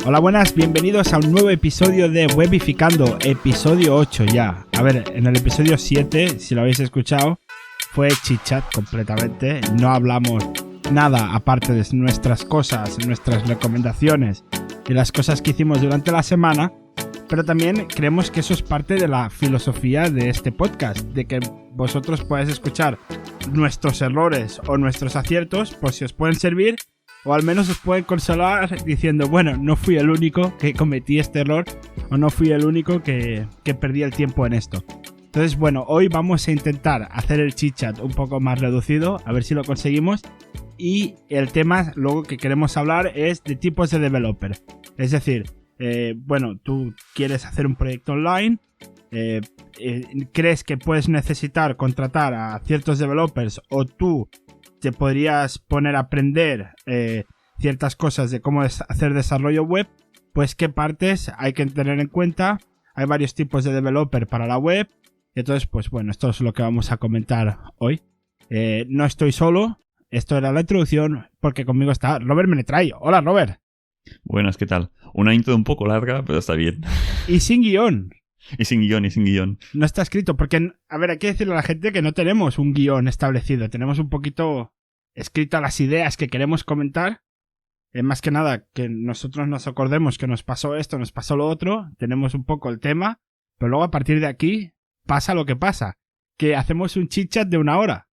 Hola, buenas, bienvenidos a un nuevo episodio de Webificando, episodio 8 ya. A ver, en el episodio 7, si lo habéis escuchado, fue chit-chat completamente. No hablamos nada aparte de nuestras cosas, nuestras recomendaciones y las cosas que hicimos durante la semana, pero también creemos que eso es parte de la filosofía de este podcast, de que vosotros podáis escuchar nuestros errores o nuestros aciertos por si os pueden servir, o al menos os pueden consolar diciendo, bueno, no fui el único que cometí este error o no fui el único que perdí el tiempo en esto. Entonces, bueno, hoy vamos a intentar hacer el chit-chat un poco más reducido, a ver si lo conseguimos. Y el tema luego que queremos hablar es de tipos de developer. Es decir, bueno, tú quieres hacer un proyecto online, crees que puedes necesitar contratar a ciertos developers o tú te podrías poner a aprender ciertas cosas de cómo hacer desarrollo web, pues qué partes hay que tener en cuenta. Hay varios tipos de developer para la web. Entonces, pues bueno, esto es lo que vamos a comentar hoy. No estoy solo, esto era la introducción, porque conmigo está Robert Menetray. Hola, Robert. Buenas, ¿qué tal? Una intro un poco larga, pero está bien. Y sin guión. Y sin guión. No está escrito, porque, a ver, hay que decirle a la gente que no tenemos un guión establecido. Tenemos un poquito escritas las ideas que queremos comentar. Más que nada, que nosotros nos acordemos que nos pasó esto, nos pasó lo otro. Tenemos un poco el tema, pero luego a partir de aquí pasa lo que pasa. Que hacemos un chit-chat de 1 hora.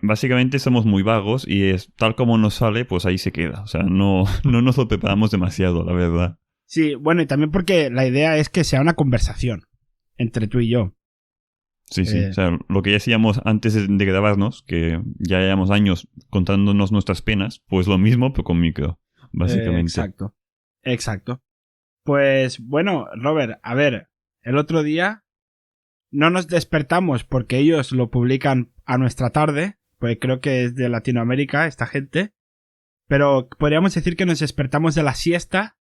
Básicamente somos muy vagos y es tal como nos sale, pues ahí se queda. O sea, no nos lo preparamos demasiado, la verdad. Sí, bueno, y también porque la idea es que sea una conversación entre tú y yo. Sí. O sea, lo que ya hacíamos antes de grabarnos, que ya llevamos años contándonos nuestras penas, pues lo mismo, pero con micro, básicamente. Exacto. Pues bueno, Robert, a ver, el otro día no nos despertamos porque ellos lo publican a nuestra tarde, pues creo que es de Latinoamérica esta gente, pero podríamos decir que nos despertamos de la siesta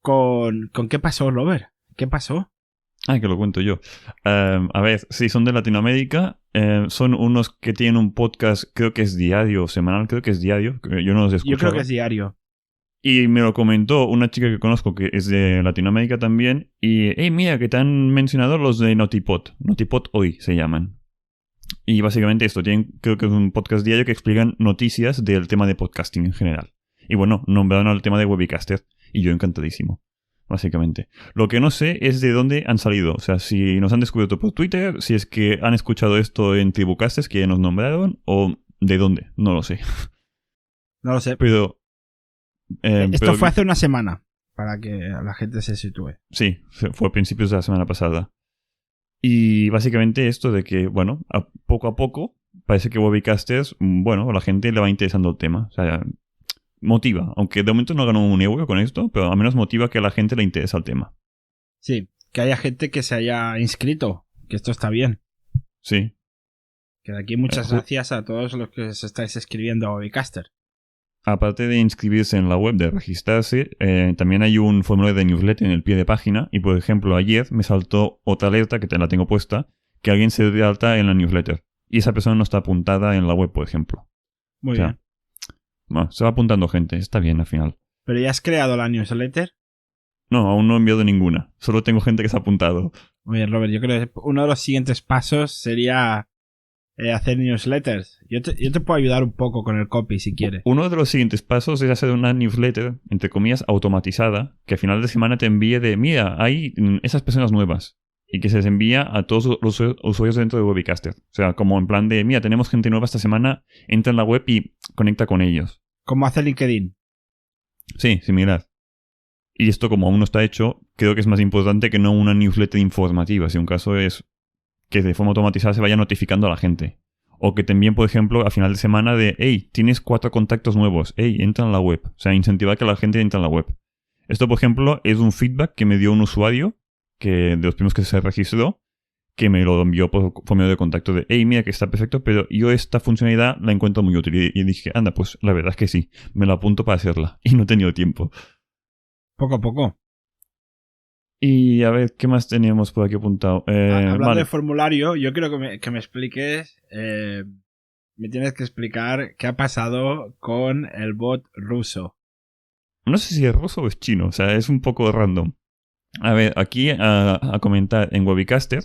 con ¿qué pasó, Robert? ¿Qué pasó? Que lo cuento yo. A ver, sí, son de Latinoamérica. Son unos que tienen un podcast, creo que es diario o semanal, creo que es diario. Yo no los he escuchado. Yo creo que es diario. Y me lo comentó una chica que conozco que es de Latinoamérica también. Y, hey, mira, que te han mencionado los de Notipod. Notipod Hoy se llaman. Y básicamente esto, creo que es un podcast diario que explican noticias del tema de podcasting en general. Y bueno, nombraron al tema de Webicaster. Y yo encantadísimo, básicamente. Lo que no sé es de dónde han salido. O sea, si nos han descubierto por Twitter, si es que han escuchado esto en Tribucasters que ya nos nombraron, o de dónde, no lo sé. No lo sé. Pero esto fue hace una semana, para que la gente se sitúe. Sí, fue a principios de la semana pasada. Y básicamente esto de que, bueno, a poco parece que Webcasters, bueno, a la gente le va interesando el tema. O sea, motiva. Aunque de momento no ganó un euro con esto, pero al menos motiva que a la gente le interesa el tema. Sí, que haya gente que se haya inscrito, que esto está bien. Sí. Que de aquí muchas gracias a todos los que os estáis escribiendo a Webicaster. Aparte de inscribirse en la web, de registrarse, también hay un formulario de newsletter en el pie de página. Y por ejemplo, ayer me saltó otra alerta, que te la tengo puesta, que alguien se dio de alta en la newsletter. Y esa persona no está apuntada en la web, por ejemplo. Muy bien. Bueno, se va apuntando gente, está bien al final. ¿Pero ya has creado la newsletter? No, aún no he enviado ninguna. Solo tengo gente que se ha apuntado. Muy bien, Robert, yo creo que uno de los siguientes pasos sería hacer newsletters. Yo te puedo ayudar un poco con el copy si quieres. Uno de los siguientes pasos es hacer una newsletter, entre comillas, automatizada, que a final de semana te envíe de, mira, hay esas personas nuevas. Y que se les envía a todos los usuarios dentro de Webicaster. O sea, como en plan de, mira, tenemos gente nueva esta semana, entra en la web y conecta con ellos. Como hace LinkedIn. Sí, similar. Y esto, como aún no está hecho, creo que es más importante que no una newsletter informativa. Si un caso es que de forma automatizada se vaya notificando a la gente. O que te envíen, por ejemplo, a final de semana de, hey, tienes 4 contactos nuevos, hey, entra en la web. O sea, incentivar que la gente entre en la web. Esto, por ejemplo, es un feedback que me dio un usuario, que de los primeros que se registró, que me lo envió por medio de contacto de, hey, mira que está perfecto, pero yo esta funcionalidad la encuentro muy útil. Y dije, anda, pues la verdad es que sí, me la apunto para hacerla. Y no he tenido tiempo. Poco a poco. Y a ver, ¿qué más teníamos por aquí apuntado? Hablando de formulario, yo quiero que me expliques, me tienes que explicar qué ha pasado con el bot ruso. No sé si es ruso o es chino, o sea, es un poco random. A ver, aquí a comentar en Webcaster,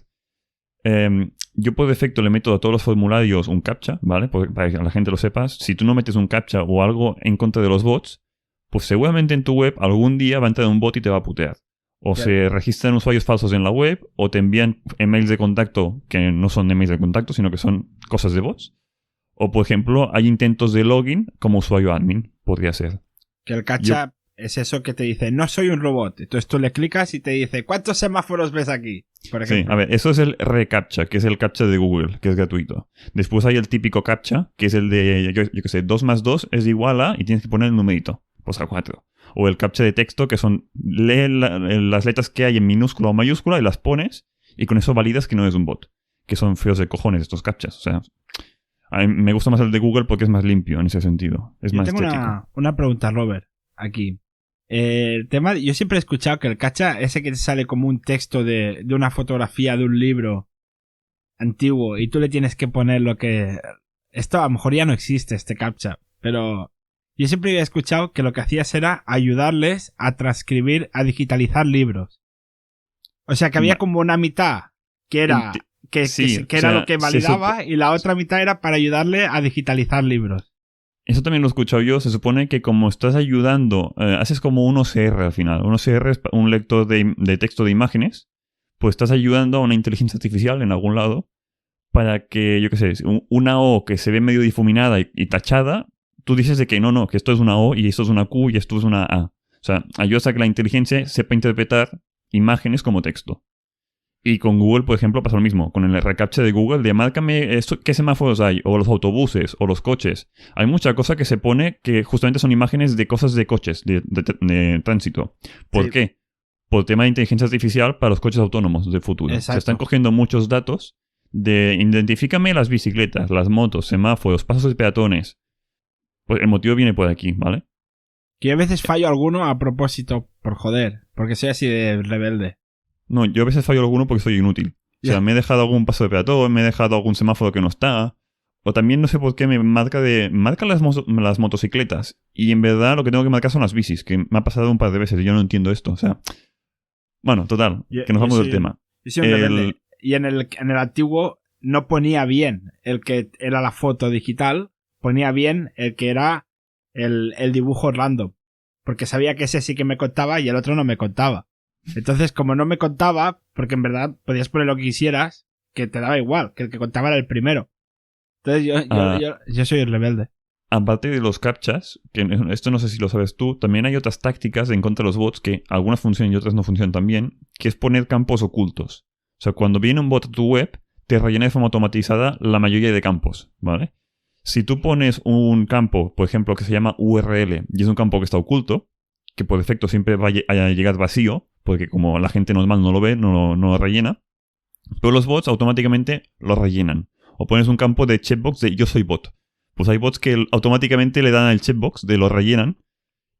yo por defecto le meto a todos los formularios un captcha, ¿vale? Para que la gente lo sepa. Si tú no metes un captcha o algo en contra de los bots, pues seguramente en tu web algún día va a entrar un bot y te va a putear. O Claro. se registran usuarios falsos en la web, o te envían emails de contacto que no son emails de contacto, sino que son cosas de bots. O, por ejemplo, hay intentos de login como usuario admin, podría ser. Que el captcha es eso que te dice, no soy un robot. Entonces tú le clicas y te dice, ¿cuántos semáforos ves aquí? Por Sí, ejemplo. a ver, eso es el reCAPTCHA, que es el captcha de Google, que es gratuito. Después hay el típico captcha, que es el de, yo qué sé, 2 más 2 es igual a, y tienes que poner el numerito, pues a 4. O el captcha de texto, que son, lee las letras que hay en minúscula o mayúscula y las pones, y con eso validas que no es un bot. Que son feos de cojones estos captchas, o sea... A mí me gusta más el de Google porque es más limpio en ese sentido, es Yo más tengo estético. una pregunta, Robert, aquí. El tema, yo siempre he escuchado que el captcha, ese que te sale como un texto de una fotografía de un libro antiguo y tú le tienes que poner lo que... Esto a lo mejor ya no existe, este captcha, pero yo siempre he escuchado que lo que hacías era ayudarles a transcribir, a digitalizar libros. O sea que había como una mitad que era... Que era lo que validaba y la otra mitad era para ayudarle a digitalizar libros. Eso también lo he escuchado yo. Se supone que como estás ayudando, haces como un OCR al final. Un OCR es un lector de texto de imágenes. Pues estás ayudando a una inteligencia artificial en algún lado para que, yo qué sé, una O que se ve medio difuminada y tachada, tú dices de que no, que esto es una O y esto es una Q y esto es una A. O sea, ayudas a que la inteligencia sepa interpretar imágenes como texto. Y con Google, por ejemplo, pasa lo mismo. Con el reCAPTCHA de Google, de márcame qué semáforos hay, o los autobuses, o los coches. Hay mucha cosa que se pone que justamente son imágenes de cosas de coches, de tránsito. ¿Por Sí. qué? Por tema de inteligencia artificial para los coches autónomos del futuro. Exacto. Se están cogiendo muchos datos de identifícame las bicicletas, las motos, semáforos, pasos de peatones. Pues el motivo viene por aquí, ¿vale? Que yo a veces fallo alguno a propósito, por joder, porque soy así de rebelde. No, yo a veces fallo alguno porque soy inútil. O sea, me he dejado algún paso de peatón, me he dejado algún semáforo que no está. O también no sé por qué me marca las motocicletas. Y en verdad lo que tengo que marcar son las bicis, que me ha pasado un par de veces y yo no entiendo esto. O sea, bueno, total, que nos vamos del tema. Yo soy un rebelde. Y en el antiguo no ponía bien el que era la foto digital, ponía bien el que era el dibujo random. Porque sabía que ese sí que me contaba y el otro no me contaba. Entonces, como no me contaba, porque en verdad podías poner lo que quisieras, que te daba igual, que el que contaba era el primero. Entonces yo soy el rebelde. Aparte de los captchas, que esto no sé si lo sabes tú, también hay otras tácticas en contra de los bots que algunas funcionan y otras no funcionan tan bien, que es poner campos ocultos. O sea, cuando viene un bot a tu web, te rellena de forma automatizada la mayoría de campos, ¿vale? Si tú pones un campo, por ejemplo, que se llama URL, y es un campo que está oculto, que por defecto siempre va a llegar vacío, porque como la gente normal no lo ve, no lo rellena, pero los bots automáticamente lo rellenan. O pones un campo de checkbox de yo soy bot. Pues hay bots que automáticamente le dan al checkbox de lo rellenan,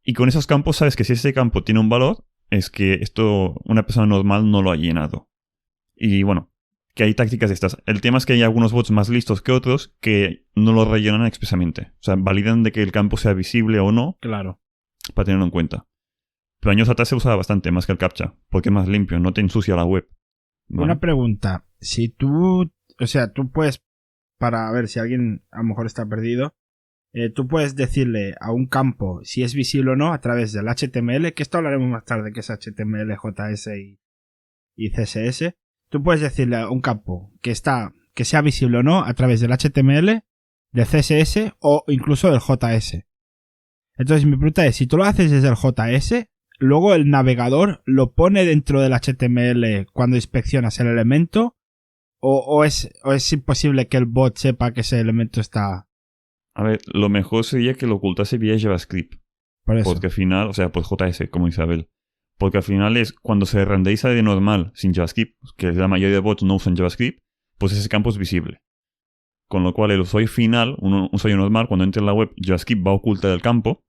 y con esos campos sabes que si ese campo tiene un valor, es que esto una persona normal no lo ha llenado. Y bueno, que hay tácticas de estas. El tema es que hay algunos bots más listos que otros que no lo rellenan expresamente. O sea, validan de que el campo sea visible o no. Claro. Para tenerlo en cuenta. Pero años atrás se usaba bastante más que el captcha, porque es más limpio, no te ensucia la web. ¿Vale? Una pregunta. Si tú... O sea, tú puedes... Para ver si alguien a lo mejor está perdido... tú puedes decirle a un campo si es visible o no a través del HTML, que esto hablaremos más tarde, que es HTML, JS y CSS. Tú puedes decirle a un campo que sea visible o no a través del HTML, del CSS o incluso del JS. Entonces mi pregunta es, si tú lo haces desde el JS, luego el navegador lo pone dentro del HTML cuando inspeccionas el elemento, o es imposible que el bot sepa que ese elemento está... A ver, lo mejor sería que lo ocultase vía JavaScript. Por eso. Porque al final, o sea, pues JS, como Isabel. Porque al final es cuando se renderiza de normal sin JavaScript, que la mayoría de bots no usan JavaScript, pues ese campo es visible. Con lo cual el usuario final, un usuario normal, cuando entre en la web, JavaScript va a ocultar el campo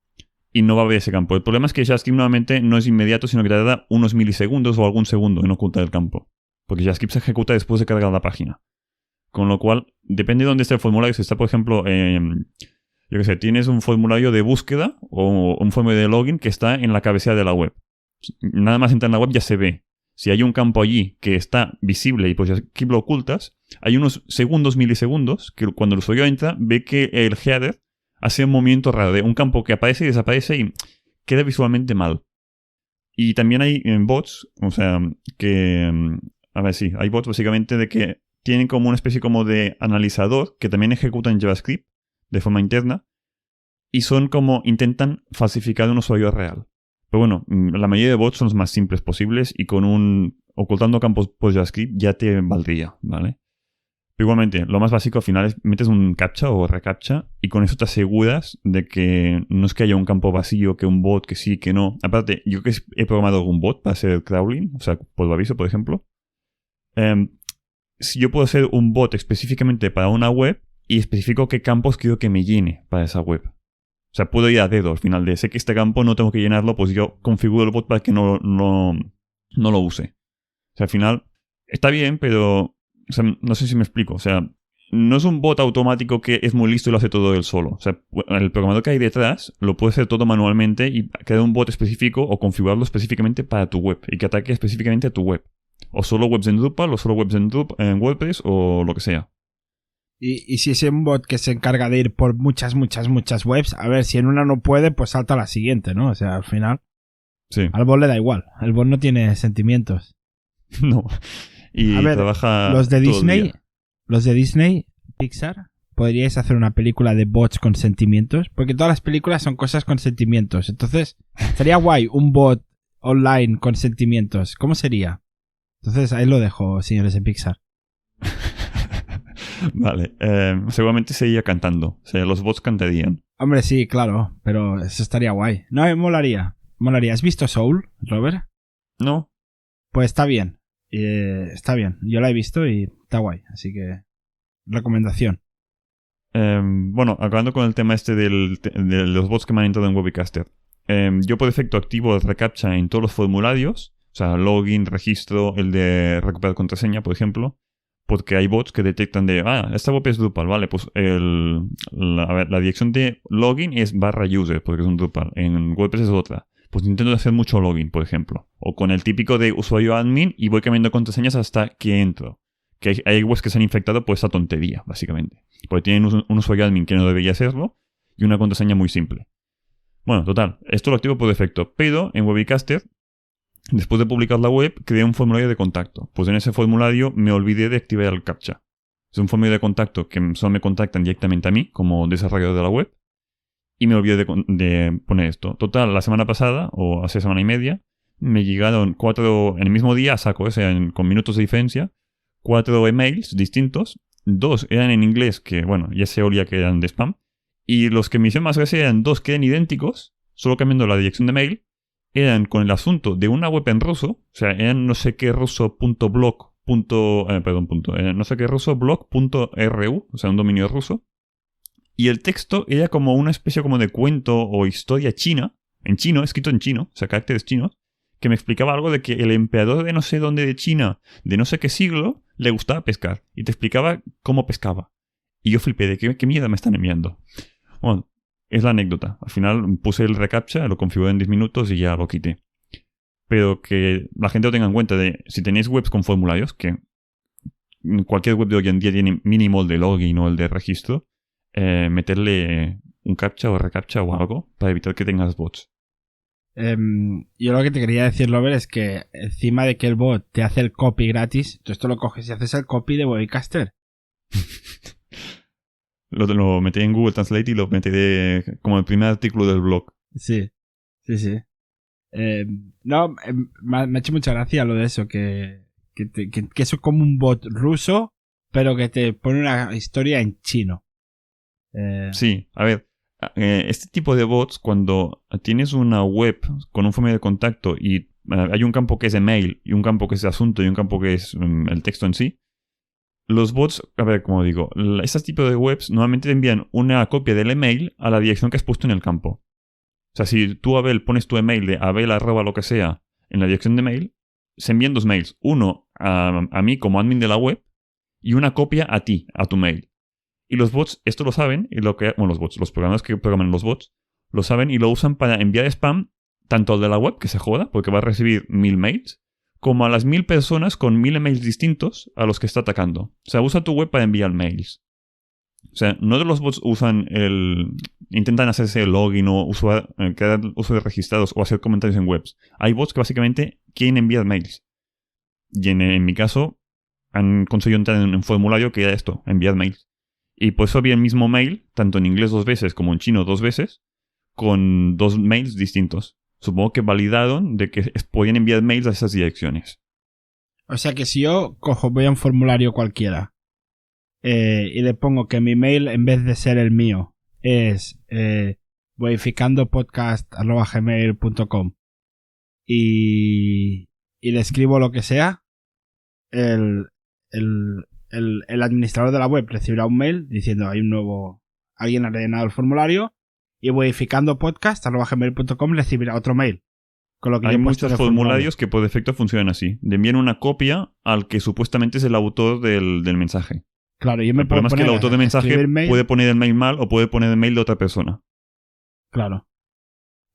y no va a ver ese campo. El problema es que JavaScript nuevamente no es inmediato, sino que te da unos milisegundos o algún segundo en ocultar el campo. Porque JavaScript se ejecuta después de cargar la página. Con lo cual, depende de dónde esté el formulario. Si está, por ejemplo, yo qué sé, tienes un formulario de búsqueda o un formulario de login que está en la cabecera de la web. Nada más entrar en la web ya se ve. Si hay un campo allí que está visible y pues aquí lo ocultas, hay unos segundos, milisegundos, que cuando el usuario entra, ve que el header hace un movimiento raro de un campo que aparece y desaparece y queda visualmente mal. Y también hay bots, o sea, que... A ver, sí, hay bots básicamente de que tienen como una especie como de analizador que también ejecutan JavaScript de forma interna y son como intentan falsificar un usuario real. Pero bueno, la mayoría de bots son los más simples posibles y con ocultando campos por JavaScript ya te valdría, ¿vale? Pero igualmente, lo más básico al final es metes un captcha o recaptcha y con eso te aseguras de que no es que haya un campo vacío, que un bot, que sí, que no. Aparte, yo que he programado algún bot para hacer crawling, o sea, por aviso, por ejemplo. Si yo puedo hacer un bot específicamente para una web y especifico qué campos quiero que me llene para esa web. O sea, puedo ir a dedo al final de sé que este campo no tengo que llenarlo, pues yo configuro el bot para que no lo use. O sea, al final está bien, pero o sea, no sé si me explico. O sea, no es un bot automático que es muy listo y lo hace todo él solo. O sea, el programador que hay detrás lo puede hacer todo manualmente y crear un bot específico o configurarlo específicamente para tu web y que ataque específicamente a tu web. O solo webs en Drupal, o solo webs en WordPress, o lo que sea. Y si es un bot que se encarga de ir por muchas webs, a ver, si en una no puede, pues salta a la siguiente, ¿no? O sea, al final, sí. Al bot le da igual. El bot no tiene sentimientos. No. Y a ver, trabaja los de Disney, Pixar, ¿podríais hacer una película de bots con sentimientos? Porque todas las películas son cosas con sentimientos. Entonces, sería guay un bot online con sentimientos. ¿Cómo sería? Entonces, ahí lo dejo, señores de Pixar. Vale. Seguramente seguiría cantando. O sea, los bots cantarían. Hombre, sí, claro. Pero eso estaría guay. No, me molaría. ¿Has visto Soul, Robert? No. Pues está bien. Está bien. Yo la he visto y está guay. Así que, recomendación. Bueno, acabando con el tema este de los bots que me han entrado en Webcaster. Yo por defecto activo el reCAPTCHA en todos los formularios. O sea, login, registro, el de recuperar contraseña, por ejemplo. Porque hay bots que detectan esta web es Drupal, vale, pues la dirección de login es /user, porque es un Drupal. En WordPress es otra. Pues intento hacer mucho login, por ejemplo. O con el típico de usuario admin y voy cambiando contraseñas hasta que entro. Que hay webs que se han infectado por esa tontería, básicamente. Porque tienen un usuario admin que no debería hacerlo y una contraseña muy simple. Bueno, total, esto lo activo por defecto. Pero en Webcaster, después de publicar la web, creé un formulario de contacto. Pues en ese formulario me olvidé de activar el CAPTCHA. Es un formulario de contacto que solo me contactan directamente a mí, como desarrollador de la web. Y me olvidé de poner esto. Total, la semana pasada, o hace semana y media, me llegaron 4, en el mismo día, a saco, o sea, con minutos de diferencia, 4 emails distintos. 2 eran en inglés, que bueno, ya se olía que eran de spam. Y los que me hicieron más gracia eran 2 que eran idénticos, solo cambiando la dirección de mail. Eran con el asunto de una web en ruso, o sea, eran no sé qué ruso.blog, no sé qué ruso.blog.ru, o sea, un dominio ruso. Y el texto era como una especie como de cuento o historia china, en chino, escrito en chino, o sea, caracteres chinos, que me explicaba algo de que el emperador de no sé dónde de China, de no sé qué siglo, le gustaba pescar. Y te explicaba cómo pescaba. Y yo flipé de qué mierda me están enviando. Bueno, es la anécdota. Al final puse el reCAPTCHA, lo configuré en 10 minutos y ya lo quité. Pero que la gente lo tenga en cuenta de si tenéis webs con formularios, que cualquier web de hoy en día tiene mínimo el de login o el de registro, meterle un CAPTCHA o reCAPTCHA o algo para evitar que tengas bots. Yo lo que te quería decir, Robert, es que encima de que el bot te hace el copy gratis, tú esto lo coges y haces el copy de Webcaster. Lo metí en Google Translate y lo metí como el primer artículo del blog. Sí. No, me ha hecho mucha gracia lo de eso, que eso es como un bot ruso, pero que te pone una historia en chino. Sí, a ver, este tipo de bots, cuando tienes una web con un formulario de contacto y hay un campo que es email y un campo que es asunto y un campo que es el texto en sí, los bots, a ver, como digo, este tipo de webs normalmente te envían una copia del email a la dirección que has puesto en el campo. O sea, si tú, Abel, pones tu email de abel@ lo que sea en la dirección de mail, se envían 2 mails. Uno a mí como admin de la web y una copia a ti, a tu mail. Y los bots esto lo saben, y los programadores que programan los bots, lo saben y lo usan para enviar spam tanto al de la web, que se joda, porque va a recibir 1000 mails, como a las 1000 personas con 1000 emails distintos a los que está atacando. O sea, usa tu web para enviar mails. O sea, no de los bots intentan hacerse login o crear usuarios registrados o hacer comentarios en webs. Hay bots que básicamente quieren enviar mails. Y en mi caso, han conseguido entrar en un formulario que era esto, enviar mails. Y por eso había el mismo mail, tanto en inglés 2 veces como en chino 2 veces, con 2 mails distintos. Supongo que validaron de que podían enviar mails a esas direcciones. O sea que si yo voy a un formulario cualquiera y le pongo que mi mail, en vez de ser el mío, es modificandopodcast@gmail.com y le escribo lo que sea, el administrador de la web recibirá un mail diciendo alguien ha rellenado el formulario, y modificandopodcast@gmail.com recibirá otro mail. Con lo que hay muchos formularios que por defecto funcionan así. Le envían una copia al que supuestamente es el autor del mensaje. Claro, yo me el problema es que el autor del mensaje puede poner el mail mal o puede poner el mail de otra persona. Claro.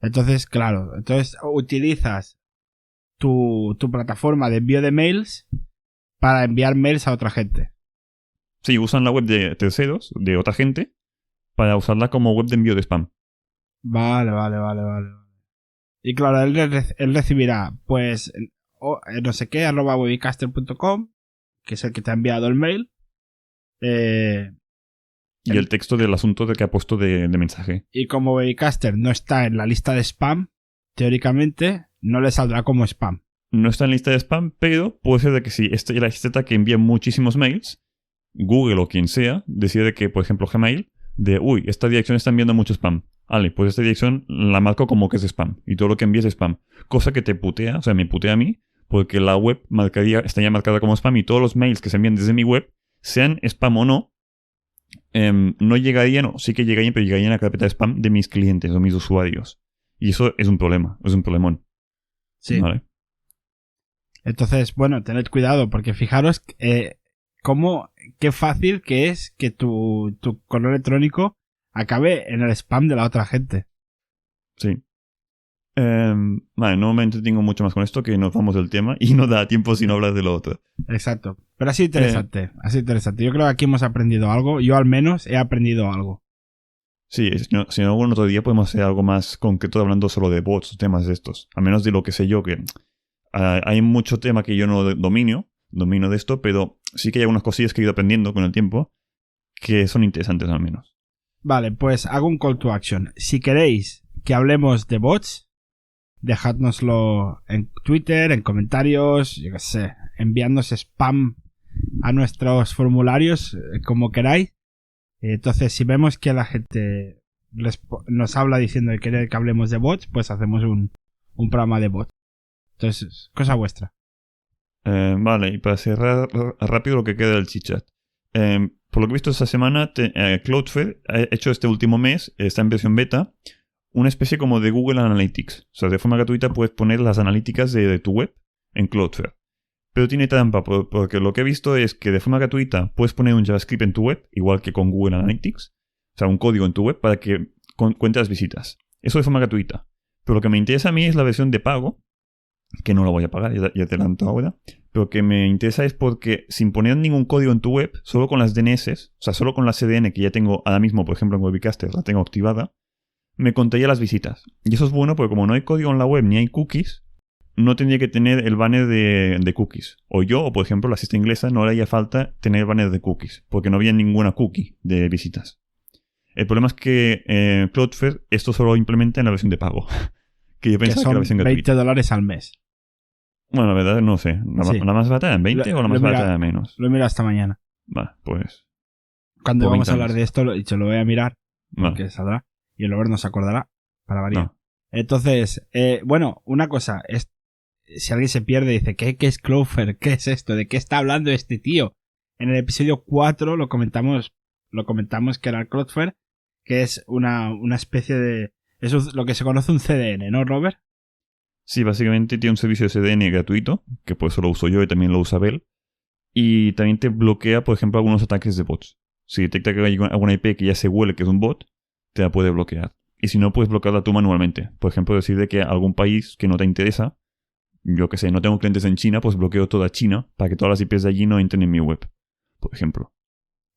Entonces utilizas tu plataforma de envío de mails para enviar mails a otra gente. Sí, usan la web de terceros, de otra gente, para usarla como web de envío de spam. Vale. Y claro, él recibirá, pues, no sé qué, @webicaster.com, que es el que te ha enviado el mail. Y el texto del asunto que ha puesto de mensaje. Y como Webicaster no está en la lista de spam, teóricamente no le saldrá como spam. No está en la lista de spam, pero puede ser de que si la esta que envía muchísimos mails, Google o quien sea, decide que, por ejemplo, Gmail, esta dirección está enviando mucho spam. Vale, pues esta dirección la marco como que es spam. Y todo lo que envíe es spam. Cosa que te putea, o sea, me putea a mí, porque la web estaría marcada como spam y todos los mails que se envían desde mi web, sean spam o no, no llegarían, o sí que llegarían, pero llegarían a la carpeta de spam de mis clientes o mis usuarios. Y eso es un problema, es un problemón. Sí. ¿Vale? Entonces, bueno, tened cuidado, porque fijaros qué fácil que es que tu correo electrónico acabe en el spam de la otra gente. Sí. Vale, no me entretengo mucho más con esto, que nos vamos del tema y no da tiempo si no hablas de lo otro. Exacto. Pero ha sido interesante. Yo creo que aquí hemos aprendido algo. Yo al menos he aprendido algo. Sí, si no, algún otro día podemos hacer algo más concreto hablando solo de bots o temas de estos. A menos de lo que sé yo, que hay mucho tema que yo no domino de esto, pero sí que hay algunas cosillas que he ido aprendiendo con el tiempo que son interesantes al menos. Vale, pues hago un call to action. Si queréis que hablemos de bots, dejádnoslo en Twitter, en comentarios, yo qué sé, enviándonos spam a nuestros formularios, como queráis. Entonces, si vemos que la gente nos habla diciendo que quiere que hablemos de bots, pues hacemos un programa de bots. Entonces, cosa vuestra. Vale, y para cerrar rápido lo que queda del chitchat. Por lo que he visto esta semana, Cloudflare ha hecho este último mes, está en versión beta, una especie como de Google Analytics. O sea, de forma gratuita puedes poner las analíticas de tu web en Cloudflare. Pero tiene trampa, porque lo que he visto es que de forma gratuita puedes poner un JavaScript en tu web, igual que con Google Analytics. O sea, un código en tu web para que cuente las visitas. Eso de forma gratuita. Pero lo que me interesa a mí es la versión de pago, que no la voy a pagar, ya te adelanto ahora. Pero que me interesa es porque sin poner ningún código en tu web, solo con las DNS, o sea, solo con la CDN que ya tengo ahora mismo, por ejemplo en Webicaster, la tengo activada, me contaría las visitas. Y eso es bueno porque como no hay código en la web ni hay cookies, no tendría que tener el banner de cookies. O yo, o por ejemplo la cesta inglesa, no le haría falta tener banner de cookies, porque no había ninguna cookie de visitas. El problema es que Cloudflare esto solo implementa en la versión de pago. Que yo pensaba que era la versión gratuita. $20 al mes. Bueno, la verdad no sé. ¿La más barata en 20 o la más barata en menos? Lo he mirado esta mañana. Vale, pues... Cuando vamos a hablar de esto, lo voy a mirar, porque vale. Saldrá. Y el Robert no se acordará, para variar. No. Entonces, bueno, una cosa. Si alguien se pierde y dice, ¿qué es Cloudflare? ¿Qué es esto? ¿De qué está hablando este tío? En el episodio 4 lo comentamos que era Cloudflare, que es una especie de... Es lo que se conoce un CDN, ¿no, Robert? Sí, básicamente tiene un servicio de CDN gratuito, que pues eso lo uso yo y también lo usa Bell. Y también te bloquea, por ejemplo, algunos ataques de bots. Si detecta que hay alguna IP que ya se huele que es un bot, te la puede bloquear. Y si no, puedes bloquearla tú manualmente. Por ejemplo, decir de que algún país que no te interesa, yo que sé, no tengo clientes en China, pues bloqueo toda China para que todas las IPs de allí no entren en mi web, por ejemplo.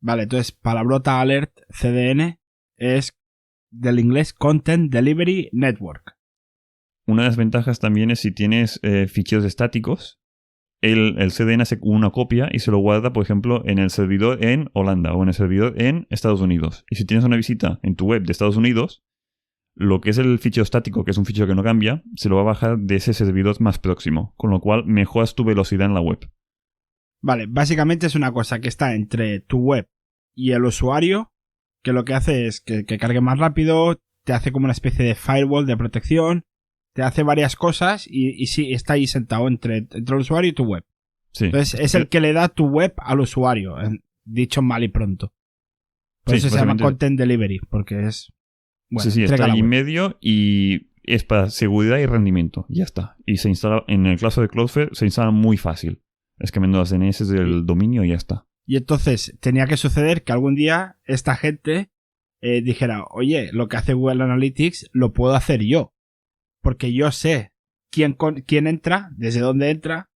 Vale, entonces palabrota alert CDN es del inglés Content Delivery Network. Una de las ventajas también es si tienes ficheros estáticos, el CDN hace una copia y se lo guarda, por ejemplo, en el servidor en Holanda o en el servidor en Estados Unidos. Y si tienes una visita en tu web de Estados Unidos, lo que es el fichero estático, que es un fichero que no cambia, se lo va a bajar de ese servidor más próximo, con lo cual mejoras tu velocidad en la web. Vale, básicamente es una cosa que está entre tu web y el usuario, que lo que hace es que cargue más rápido, te hace como una especie de firewall de protección, te hace varias cosas y sí, está ahí sentado entre el usuario y tu web. Sí. Entonces es el que le da tu web al usuario, dicho mal y pronto. Por Sí, eso se llama básicamente- Content Delivery, porque es... Bueno, sí, entrega está la ahí en web. medio y es para seguridad y rendimiento. Ya está. Y se instala, en el caso de Cloudflare, se instala muy fácil. Es cambiando las DNS del dominio y ya está. Y entonces tenía que suceder que algún día esta gente dijera, oye, lo que hace Google Analytics lo puedo hacer yo. Porque yo sé quién entra, desde dónde entra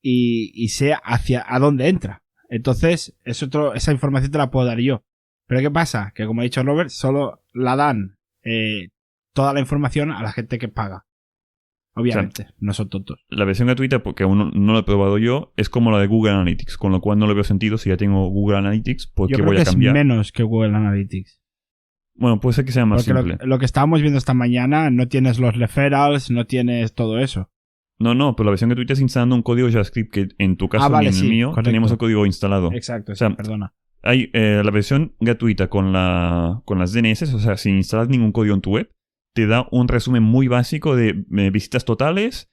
y sé hacia a dónde entra. Entonces, esa información te la puedo dar yo. Pero ¿qué pasa? Que como ha dicho Robert, solo la dan toda la información a la gente que paga. Obviamente, no son tontos. La versión gratuita, porque aún no la he probado yo, es como la de Google Analytics, con lo cual no le veo sentido si ya tengo Google Analytics, ¿por Yo qué creo voy que a cambiar? es menos que Google Analytics. Bueno, puede ser que sea más Porque simple. lo que estábamos viendo esta mañana, no tienes los referrals, no tienes todo eso. No, pero la versión gratuita es instalando un código JavaScript que en tu caso vale, ni en el sí, mío correcto. teníamos el código instalado. Exacto, O sea, sí, perdona. Hay la versión gratuita con las DNS, o sea, sin instalar ningún código en tu web, te da un resumen muy básico de visitas totales,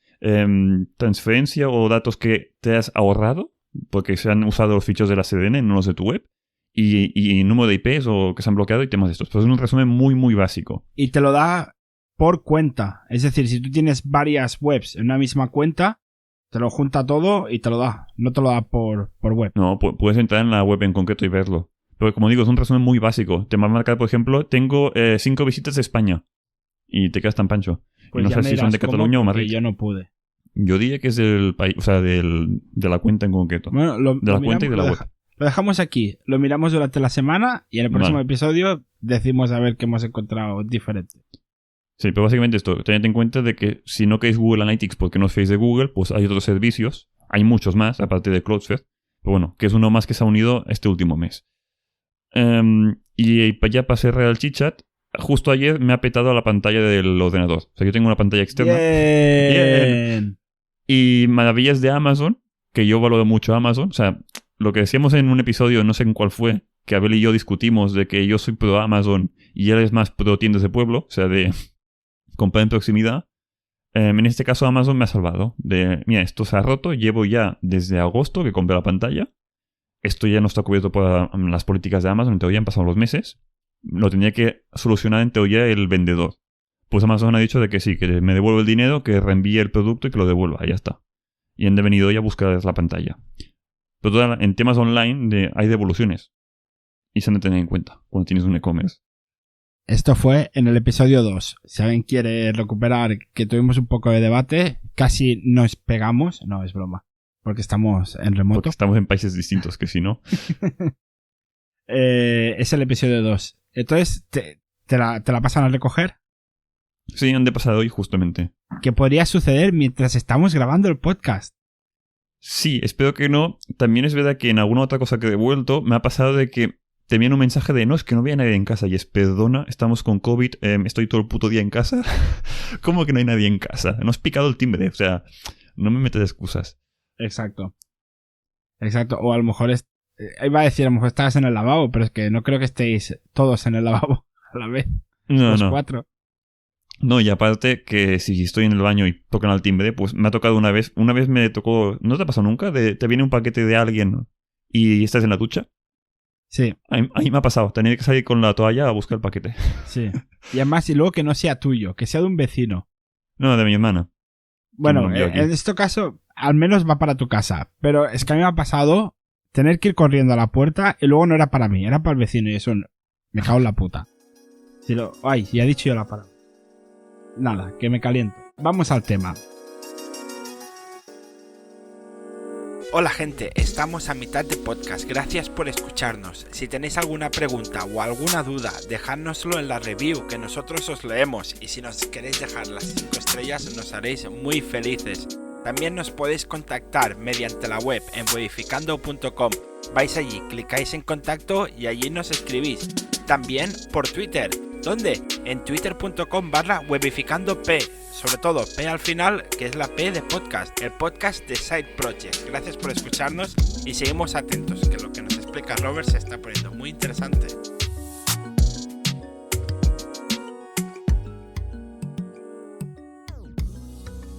transferencia o datos que te has ahorrado, porque se han usado los ficheros de la CDN, no los de tu web, y número de IPs o que se han bloqueado y temas de estos. Pero es un resumen muy, muy básico. Y te lo da por cuenta. Es decir, si tú tienes varias webs en una misma cuenta, te lo junta todo y te lo da. No te lo da por web. No, puedes entrar en la web en concreto y verlo. Pero como digo, es un resumen muy básico. Te va a marcar, por ejemplo, tengo 5 visitas de España. Y te quedas tan pancho. Pues y no ya sé me si son dirás de cómo, Cataluña o porque Madrid. yo no pude. Yo diría que es del país, o sea, de la cuenta en concreto. Bueno, de la cuenta y de la web. Lo dejamos aquí. Lo miramos durante la semana y en el próximo Vale. episodio decimos a ver qué hemos encontrado diferente. Sí, pero básicamente esto, tened en cuenta de que si no queréis Google Analytics porque no os fiáis de Google, pues hay otros servicios. Hay muchos más, aparte de Cloudflare. Pero bueno, que es uno más que se ha unido este último mes. Y ya para cerrar el chit-chat, justo ayer me ha petado la pantalla del ordenador. O sea, yo tengo una pantalla externa. Bien. Y maravillas de Amazon, que yo valoro mucho Amazon. O sea, lo que decíamos en un episodio, no sé en cuál fue, que Abel y yo discutimos de que yo soy pro Amazon y él es más pro tiendas de pueblo, o sea, de comprar en proximidad. En este caso Amazon me ha salvado. Mira, esto se ha roto, llevo ya desde agosto que compré la pantalla. Esto ya no está cubierto por las políticas de Amazon, en teoría han pasado los meses. Lo tenía que solucionar en teoría el vendedor. Pues Amazon ha dicho de que sí, que me devuelve el dinero, que reenvíe el producto y que lo devuelva, ya está. Y han venido ya a buscar la pantalla. Pero en temas online hay devoluciones. Y se han de tener en cuenta cuando tienes un e-commerce. Esto fue en el episodio 2. Si alguien quiere recuperar que tuvimos un poco de debate, casi nos pegamos. No, es broma. Porque estamos en remoto. Porque estamos en países distintos, que si no. Es el episodio 2. Entonces, ¿te la pasan a recoger? Sí, han de pasar hoy justamente. ¿Qué podría suceder mientras estamos grabando el podcast? Sí, espero que no. También es verdad que en alguna otra cosa que he devuelto me ha pasado de que te viene un mensaje de no, es que no había nadie en casa. Y es, perdona, estamos con COVID, estoy todo el puto día en casa. ¿Cómo que no hay nadie en casa? No has picado el timbre, o sea, no me metes excusas. Exacto. Exacto. O a lo mejor iba a decir, a lo mejor estabas en el lavabo, pero es que no creo que estéis todos en el lavabo a la vez. No, Los no. 4. No, y aparte que si estoy en el baño y tocan al timbre, pues me ha tocado una vez. Una vez me tocó, ¿no te ha pasado nunca? Te viene un paquete de alguien y estás en la ducha. Sí, Ahí me ha pasado. Tenía que salir con la toalla a buscar el paquete. sí. Y además, y luego que no sea tuyo, que sea de un vecino. No, de mi hermana. Bueno, me lo envió aquí. en este caso, al menos va para tu casa. Pero es que a mí me ha pasado tener que ir corriendo a la puerta y luego no era para mí, era para el vecino y eso me cago en la puta. Ay, ya he dicho yo la palabra. Nada, que me caliento. Vamos al tema. Hola gente, estamos a mitad de podcast, gracias por escucharnos. Si tenéis alguna pregunta o alguna duda, dejádnoslo en la review que nosotros os leemos y si nos queréis dejar las 5 estrellas nos haréis muy felices. También nos podéis contactar mediante la web en webificando.com. Vais allí, clicáis en contacto y allí nos escribís. También por Twitter. ¿Dónde? En twitter.com/webificandop. Sobre todo P al final, que es la P de podcast, el podcast de Side Project. Gracias por escucharnos y seguimos atentos, que lo que nos explica Robert se está poniendo muy interesante.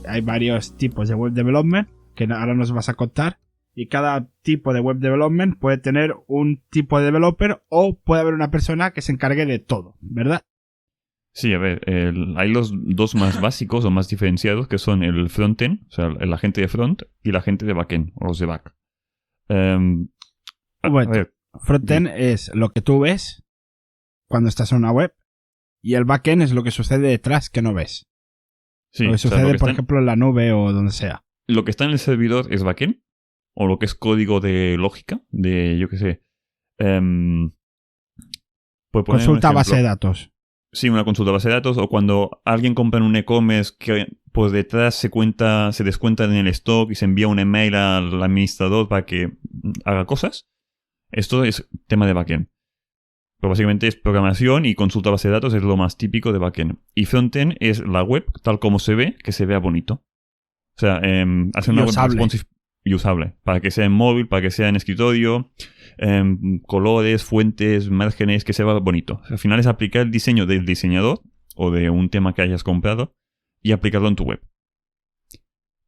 Hay varios tipos de web development que ahora nos vas a contar. Y cada tipo de web development puede tener un tipo de developer o puede haber una persona que se encargue de todo, ¿verdad? Sí, a ver, hay los dos más básicos o más diferenciados que son el frontend, o sea, la gente de front y la gente de backend, o los de back. Bueno, frontend es lo que tú ves cuando estás en una web y el backend es lo que sucede detrás que no ves. Sí, lo que sucede, por ejemplo, en la nube o donde sea. Lo que está en el servidor es backend, o lo que es código de lógica, de, yo qué sé... Consulta base de datos. Sí, una consulta base de datos, o cuando alguien compra en un e-commerce que por detrás se descuenta en el stock y se envía un email al administrador para que haga cosas. Esto es tema de backend. Pero básicamente es programación y consulta base de datos es lo más típico de backend. Y frontend es la web tal como se ve, que se vea bonito. O sea, hacer una web responsive y usable. Para que sea en móvil, para que sea en escritorio, colores, fuentes, márgenes, que se vea bonito. Al final es aplicar el diseño del diseñador o de un tema que hayas comprado y aplicarlo en tu web.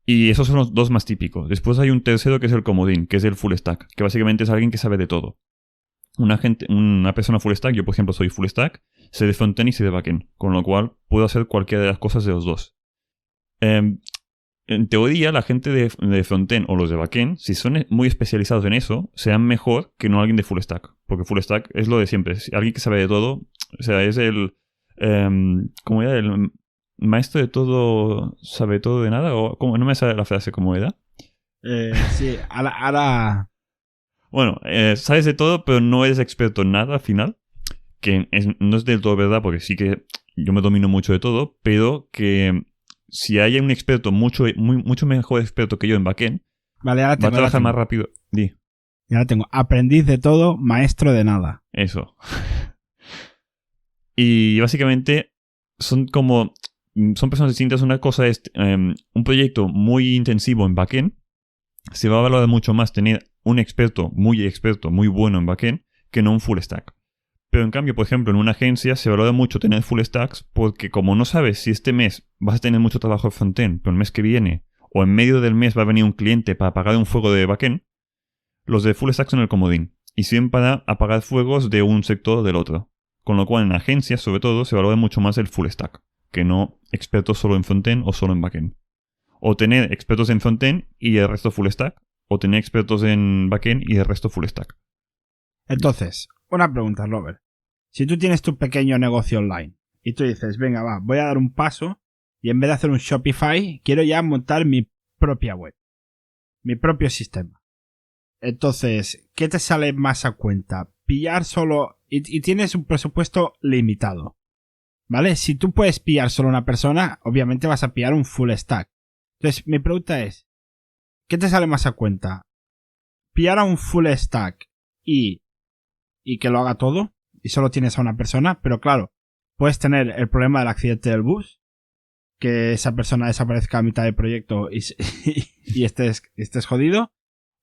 Y esos son los dos más típicos. Después hay un tercero que es el comodín, que es el full stack, que básicamente es alguien que sabe de todo. Una persona full stack, yo por ejemplo soy full stack, sé de frontend y sé de backend, con lo cual puedo hacer cualquiera de las cosas de los dos. En teoría, la gente de frontend o los de backend, si son muy especializados en eso, serán mejor que no alguien de full stack. Porque full stack es lo de siempre. Alguien que sabe de todo, o sea, es el... ¿cómo era? El maestro de todo, sabe todo de nada. O ¿cómo? No me sale la frase, ¿cómo era? Sí, ahora... Bueno, sabes de todo, pero no eres experto en nada al final. Que no es del todo verdad, porque sí que yo me domino mucho de todo, pero que si hay un experto mucho mejor experto que yo en backend, vale, ahora va a trabajar más rápido. Y ahora tengo aprendiz de todo, maestro de nada. Eso. Y básicamente son personas distintas. Una cosa es un proyecto muy intensivo en backend. Se va a valorar mucho más tener un experto, muy bueno en backend, que no un full stack. Pero en cambio, por ejemplo, en una agencia se valora mucho tener full stacks porque como no sabes si este mes vas a tener mucho trabajo de frontend, pero el mes que viene o en medio del mes va a venir un cliente para apagar un fuego de backend, los de full stack son el comodín y sirven para apagar fuegos de un sector o del otro. Con lo cual en agencias, sobre todo, se valora mucho más el full stack que no expertos solo en frontend o solo en backend. O tener expertos en frontend y el resto full stack, o tener expertos en backend y el resto full stack. Entonces, una pregunta, Robert. Si tú tienes tu pequeño negocio online y tú dices, venga, va, voy a dar un paso y en vez de hacer un Shopify, quiero ya montar mi propia web, mi propio sistema. Entonces, ¿qué te sale más a cuenta? Pillar solo... Y tienes un presupuesto limitado, ¿vale? Si tú puedes pillar solo una persona, obviamente vas a pillar un full stack. Entonces, mi pregunta es, ¿qué te sale más a cuenta? ¿Pillar a un full stack y que lo haga todo? Y solo tienes a una persona, pero claro, puedes tener el problema del accidente del bus, que esa persona desaparezca a mitad del proyecto y estés jodido.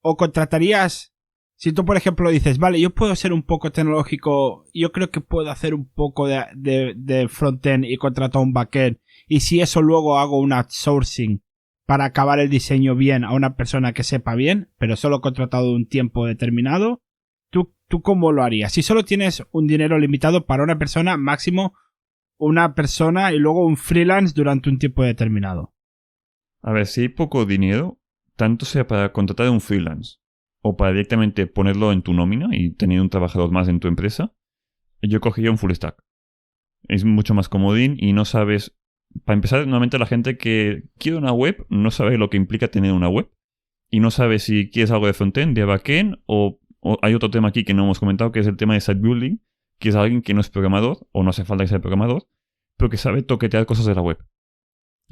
O contratarías, si tú por ejemplo dices, vale, yo puedo ser un poco tecnológico, yo creo que puedo hacer un poco de frontend y contrato a un backend, y si eso luego hago un outsourcing para acabar el diseño bien a una persona que sepa bien, pero solo contratado un tiempo determinado, ¿tú cómo lo harías? Si solo tienes un dinero limitado para una persona, máximo una persona y luego un freelance durante un tiempo determinado. A ver, si hay poco dinero, tanto sea para contratar a un freelance o para directamente ponerlo en tu nómina y tener un trabajador más en tu empresa, yo cogería un full stack. Es mucho más comodín y no sabes... Para empezar, normalmente la gente que quiere una web no sabe lo que implica tener una web y no sabe si quieres algo de frontend, de backend o hay otro tema aquí que no hemos comentado que es el tema de site building, que es alguien que no es programador o no hace falta que sea programador, pero que sabe toquetear cosas de la web.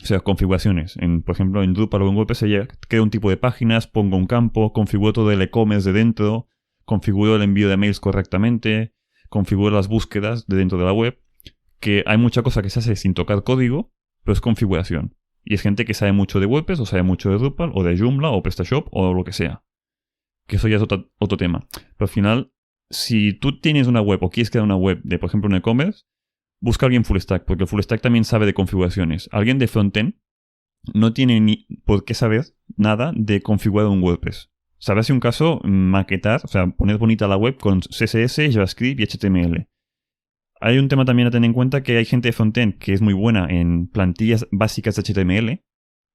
O sea, configuraciones. Por ejemplo, en Drupal o en WordPress creo un tipo de páginas, pongo un campo, configuro todo el e-commerce de dentro, configuro el envío de mails correctamente, configuro las búsquedas de dentro de la web. Que hay mucha cosa que se hace sin tocar código, pero es configuración. Y es gente que sabe mucho de WordPress, o sabe mucho de Drupal, o de Joomla, o PrestaShop, o lo que sea. Que eso ya es otro tema. Pero al final, si tú tienes una web, o quieres crear una web de, por ejemplo, un e-commerce, busca a alguien full stack, porque el full stack también sabe de configuraciones. Alguien de frontend no tiene ni por qué saber nada de configurar un WordPress. Sabrá si un caso maquetar, o sea, poner bonita la web con CSS, JavaScript y HTML. Hay un tema también a tener en cuenta que hay gente de frontend que es muy buena en plantillas básicas de HTML,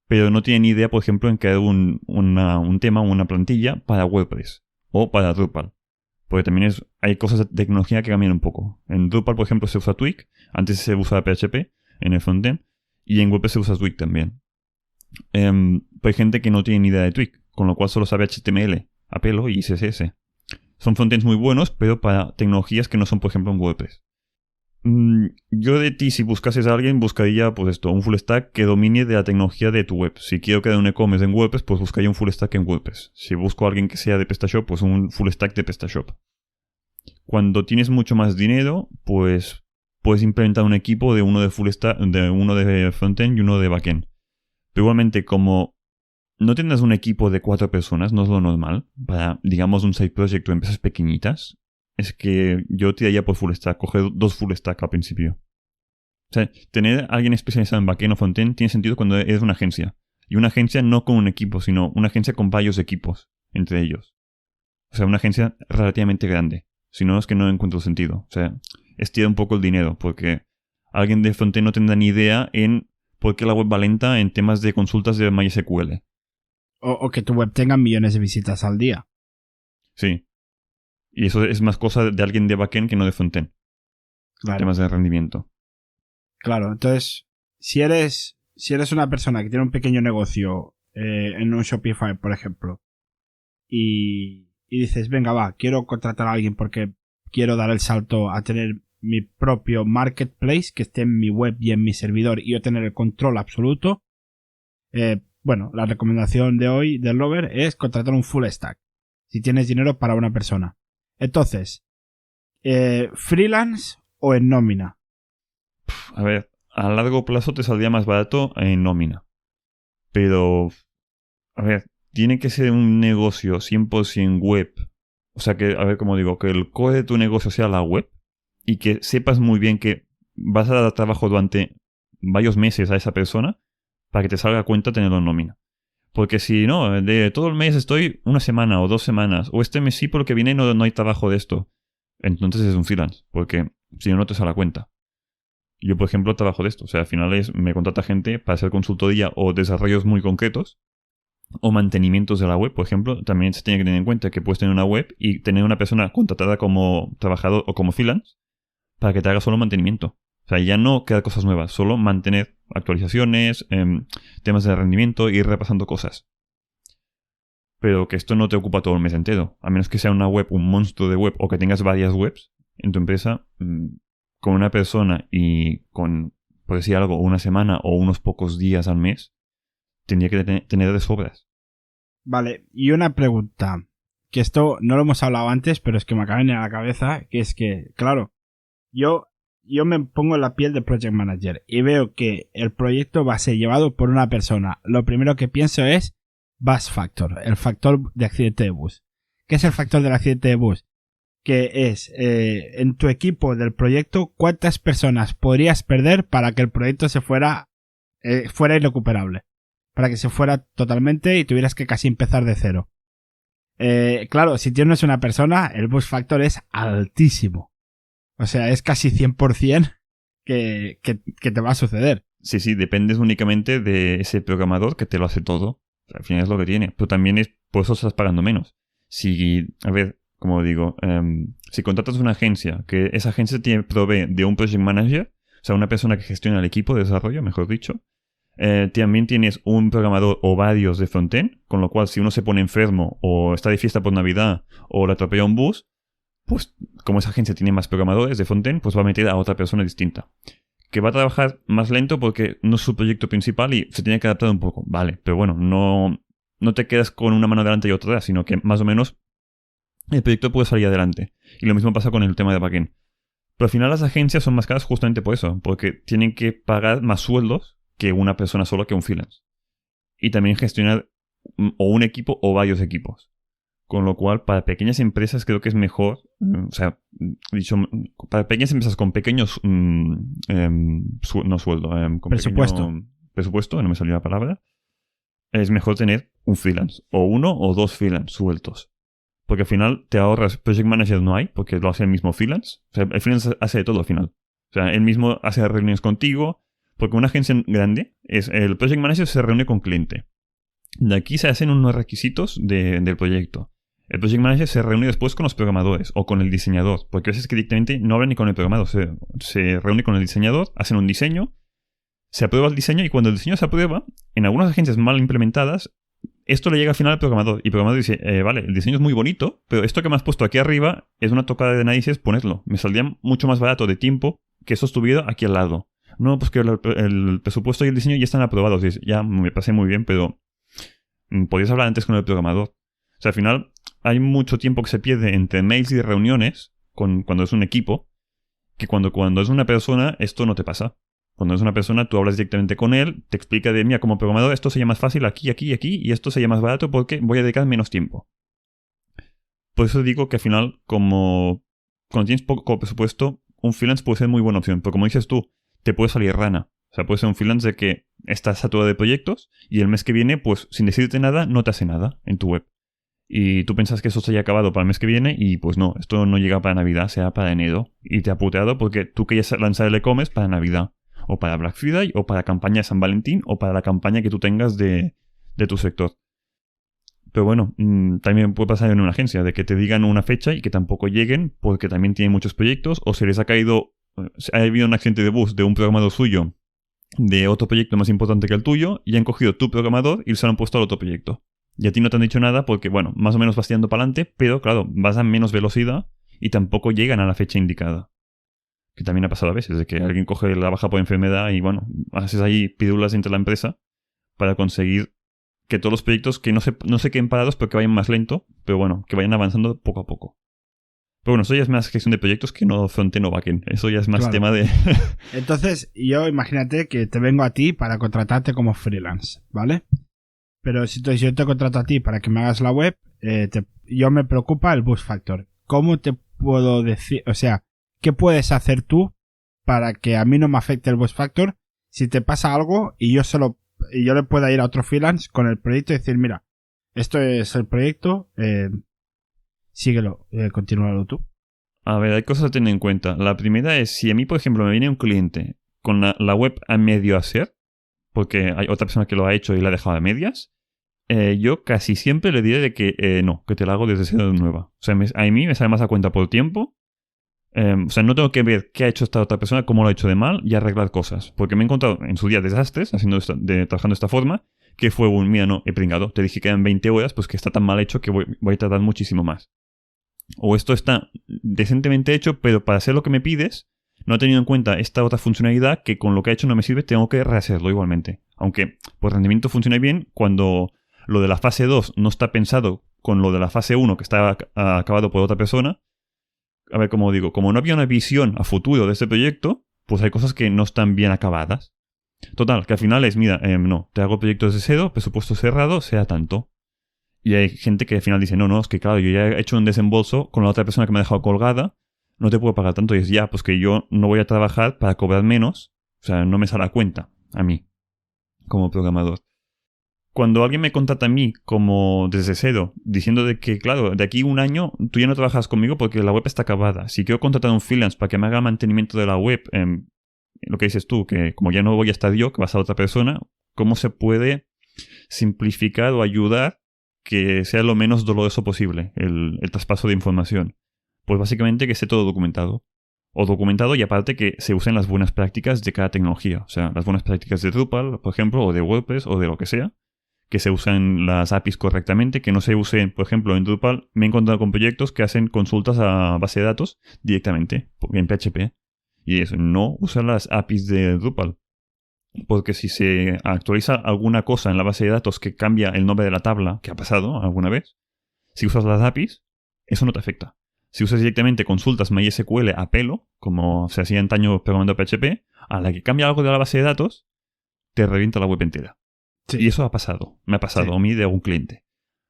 pero no tiene ni idea, por ejemplo, en crear un tema o una plantilla para WordPress o para Drupal. Porque también hay cosas de tecnología que cambian un poco. En Drupal, por ejemplo, se usa Twig, antes se usaba PHP en el frontend, y en WordPress se usa Twig también. Pero hay gente que no tiene ni idea de Twig, con lo cual solo sabe HTML a pelo y CSS. Son frontends muy buenos, pero para tecnologías que no son, por ejemplo, en WordPress. Yo de ti, si buscases a alguien, buscaría pues un full stack que domine de la tecnología de tu web. Si quiero crear un e-commerce en WordPress, pues buscaría un full stack en WordPress. Si busco a alguien que sea de PrestaShop, pues un full stack de PrestaShop. Cuando tienes mucho más dinero, pues puedes implementar un equipo de uno de full stack, de uno de frontend y uno de backend. Pero igualmente, como no tienes un equipo de 4 personas, no es lo normal, para, digamos, un side project o empresas pequeñitas, es que yo tiraría por full stack, coger 2 full stack al principio. O sea, tener a alguien especializado en backend o frontend tiene sentido cuando eres una agencia. Y una agencia no con un equipo, sino una agencia con varios equipos entre ellos. O sea, una agencia relativamente grande. Si no, es que no encuentro sentido. O sea, estira un poco el dinero, porque alguien de frontend no tendrá ni idea en por qué la web va lenta en temas de consultas de MySQL. O que tu web tenga millones de visitas al día. Sí. Y eso es más cosa de alguien de backend que no de frontend. Claro. Temas de rendimiento. Claro, entonces, si eres una persona que tiene un pequeño negocio en un Shopify, por ejemplo, y dices, venga, va, quiero contratar a alguien porque quiero dar el salto a tener mi propio marketplace que esté en mi web y en mi servidor y yo tener el control absoluto, bueno, la recomendación de hoy del Lover es contratar un full stack si tienes dinero para una persona. Entonces, ¿freelance o en nómina? A ver, a largo plazo te saldría más barato en nómina. Pero, a ver, tiene que ser un negocio 100% web. O sea que, a ver, como digo, que el core de tu negocio sea la web y que sepas muy bien que vas a dar trabajo durante varios meses a esa persona para que te salga a cuenta tenerlo en nómina. Porque si no, de todo el mes estoy una semana o 2 semanas, o este mes sí porque viene y no hay trabajo de esto, entonces es un freelance, porque si no, no te sale a cuenta. Yo, por ejemplo, trabajo de esto. O sea, al final me contrata gente para hacer consultoría o desarrollos muy concretos o mantenimientos de la web. Por ejemplo, también se tiene que tener en cuenta que puedes tener una web y tener una persona contratada como trabajador o como freelance para que te haga solo mantenimiento. O sea, ya no crear cosas nuevas, solo mantener actualizaciones, temas de rendimiento y ir repasando cosas. Pero que esto no te ocupa todo el mes entero. A menos que sea una web, un monstruo de web o que tengas varias webs en tu empresa, con una persona y con, por decir algo, una semana o unos pocos días al mes, tendría que tener de sobras. Vale, y una pregunta, que esto no lo hemos hablado antes, pero es que me acaba de venir a la cabeza, que es que, claro, yo me pongo en la piel de Project Manager y veo que el proyecto va a ser llevado por una persona. Lo primero que pienso es Bus Factor, el factor de accidente de bus. ¿Qué es el factor del accidente de bus? Que es, en tu equipo del proyecto, ¿cuántas personas podrías perder para que el proyecto se fuera irrecuperable? Para que se fuera totalmente y tuvieras que casi empezar de cero. Claro, si tienes una persona, el bus factor es altísimo. O sea, es casi 100% que te va a suceder. Sí, dependes únicamente de ese programador que te lo hace todo. O sea, al final es lo que tiene. Pero también es por eso estás pagando menos. A ver, como digo, si contratas una agencia, que esa agencia provee de un project manager, o sea, una persona que gestiona el equipo de desarrollo, mejor dicho. También tienes un programador o varios de frontend, con lo cual si uno se pone enfermo o está de fiesta por Navidad o le atropella un bus, pues como esa agencia tiene más programadores de frontend, pues va a meter a otra persona distinta. Que va a trabajar más lento porque no es su proyecto principal y se tiene que adaptar un poco. Vale, pero bueno, no te quedas con una mano delante y otra atrás, sino que más o menos el proyecto puede salir adelante. Y lo mismo pasa con el tema de backend. Pero al final las agencias son más caras justamente por eso, porque tienen que pagar más sueldos que una persona sola, que un freelance. Y también gestionar o un equipo o varios equipos. Con lo cual, para pequeñas empresas creo que es mejor, para pequeñas empresas con pequeños, no sueldo, con presupuesto. Presupuesto, no me salió la palabra, es mejor tener un freelance, o uno o dos freelance sueltos. Porque al final te ahorras, project manager no hay, porque lo hace el mismo freelance. O sea, el freelance hace de todo al final. O sea, él mismo hace reuniones contigo, porque una agencia grande, el project manager se reúne con cliente. De aquí se hacen unos requisitos del proyecto. El project manager se reúne después con los programadores o con el diseñador, porque a veces que directamente no hablan ni con el programador, se reúne con el diseñador, hacen un diseño, se aprueba el diseño y cuando el diseño se aprueba, en algunas agencias mal implementadas, esto le llega al final al programador y el programador dice, vale, el diseño es muy bonito, pero esto que me has puesto aquí arriba es una tocada de narices ponerlo. Me saldría mucho más barato de tiempo que eso estuviera aquí al lado. No, pues que el presupuesto y el diseño ya están aprobados. Y ya me parece muy bien, pero podías hablar antes con el programador. O sea, al final hay mucho tiempo que se pierde entre mails y reuniones cuando es un equipo, que cuando es una persona esto no te pasa. Cuando es una persona tú hablas directamente con él, te explica de mí como programador, esto sería más fácil aquí, aquí y aquí, y esto sería más barato porque voy a dedicar menos tiempo. Por eso digo que al final, cuando tienes poco presupuesto, un freelance puede ser muy buena opción, pero como dices tú, te puede salir rana. O sea, puede ser un freelance de que estás saturado de proyectos y el mes que viene, pues sin decirte nada, no te hace nada en tu web. Y tú piensas que eso se haya acabado para el mes que viene y pues no, esto no llega para Navidad, será para enero. Y te ha puteado porque tú querías lanzar el e-commerce para Navidad, o para Black Friday, o para la campaña de San Valentín, o para la campaña que tú tengas de tu sector. Pero bueno, también puede pasar en una agencia, de que te digan una fecha y que tampoco lleguen porque también tienen muchos proyectos, o se les ha caído, ha habido un accidente de bus de un programador suyo de otro proyecto más importante que el tuyo y han cogido tu programador y se lo han puesto al otro proyecto. Y a ti no te han dicho nada porque, bueno, más o menos vas tirando para adelante, pero claro, vas a menos velocidad y tampoco llegan a la fecha indicada. Que también ha pasado a veces, de que alguien coge la baja por enfermedad y, bueno, haces ahí pílulas entre la empresa para conseguir que todos los proyectos que no se queden parados, pero que vayan más lento, pero bueno, que vayan avanzando poco a poco. Pero bueno, eso ya es más gestión de proyectos que no frontend o backend. Eso ya es más tema de... Entonces, yo imagínate que te vengo a ti para contratarte como freelance, ¿vale? Pero si yo te contrato a ti para que me hagas la web, yo me preocupa el bus factor. ¿Cómo te puedo decir? O sea, ¿qué puedes hacer tú para que a mí no me afecte el bus factor si te pasa algo y yo le pueda ir a otro freelance con el proyecto y decir, mira, esto es el proyecto, síguelo, continúalo tú? A ver, hay cosas a tener en cuenta. La primera es, si a mí, por ejemplo, me viene un cliente con la web a medio hacer, porque hay otra persona que lo ha hecho y la ha dejado a medias, yo casi siempre le diré de que no, que te la hago desde cero de nueva. O sea, a mí me sale más a cuenta por tiempo. O sea, no tengo que ver qué ha hecho esta otra persona, cómo lo ha hecho de mal y arreglar cosas. Porque me he encontrado en su día desastres trabajando de esta forma, que fue mira, no, he pringado. Te dije que eran 20 horas, pues que está tan mal hecho que voy a tardar muchísimo más. O esto está decentemente hecho, pero para hacer lo que me pides, no he tenido en cuenta esta otra funcionalidad que con lo que ha hecho no me sirve, tengo que rehacerlo igualmente. Aunque por rendimiento funciona bien, cuando lo de la fase 2 no está pensado con lo de la fase 1 que está acabado por otra persona. A ver, como digo, como no había una visión a futuro de este proyecto, pues hay cosas que no están bien acabadas. Total, que al final es, mira, no, te hago proyectos de cero, presupuesto cerrado, sea tanto. Y hay gente que al final dice, no, es que claro, yo ya he hecho un desembolso con la otra persona que me ha dejado colgada, no te puedo pagar tanto. Y es ya, pues que yo no voy a trabajar para cobrar menos, o sea, no me sale a cuenta a mí, como programador. Cuando alguien me contrata a mí como desde cero, diciendo de que, claro, de aquí un año tú ya no trabajas conmigo porque la web está acabada. Si quiero contratar a un freelance para que me haga mantenimiento de la web, lo que dices tú, que como ya no voy a estar yo, que va a estar otra persona, ¿cómo se puede simplificar o ayudar que sea lo menos doloroso posible el traspaso de información? Pues básicamente que esté todo documentado. O documentado y aparte que se usen las buenas prácticas de cada tecnología. O sea, las buenas prácticas de Drupal, por ejemplo, o de WordPress, o de lo que sea. Que se usen las APIs correctamente, que no se usen, por ejemplo, en Drupal me he encontrado con proyectos que hacen consultas a base de datos directamente, en PHP. Y eso, no usan las APIs de Drupal. Porque si se actualiza alguna cosa en la base de datos que cambia el nombre de la tabla, que ha pasado alguna vez, si usas las APIs, eso no te afecta. Si usas directamente consultas MySQL a pelo, como se hacía antaño programando PHP, a la que cambia algo de la base de datos, te revienta la web entera. Sí. Y eso ha pasado. Me ha pasado a mí de algún cliente.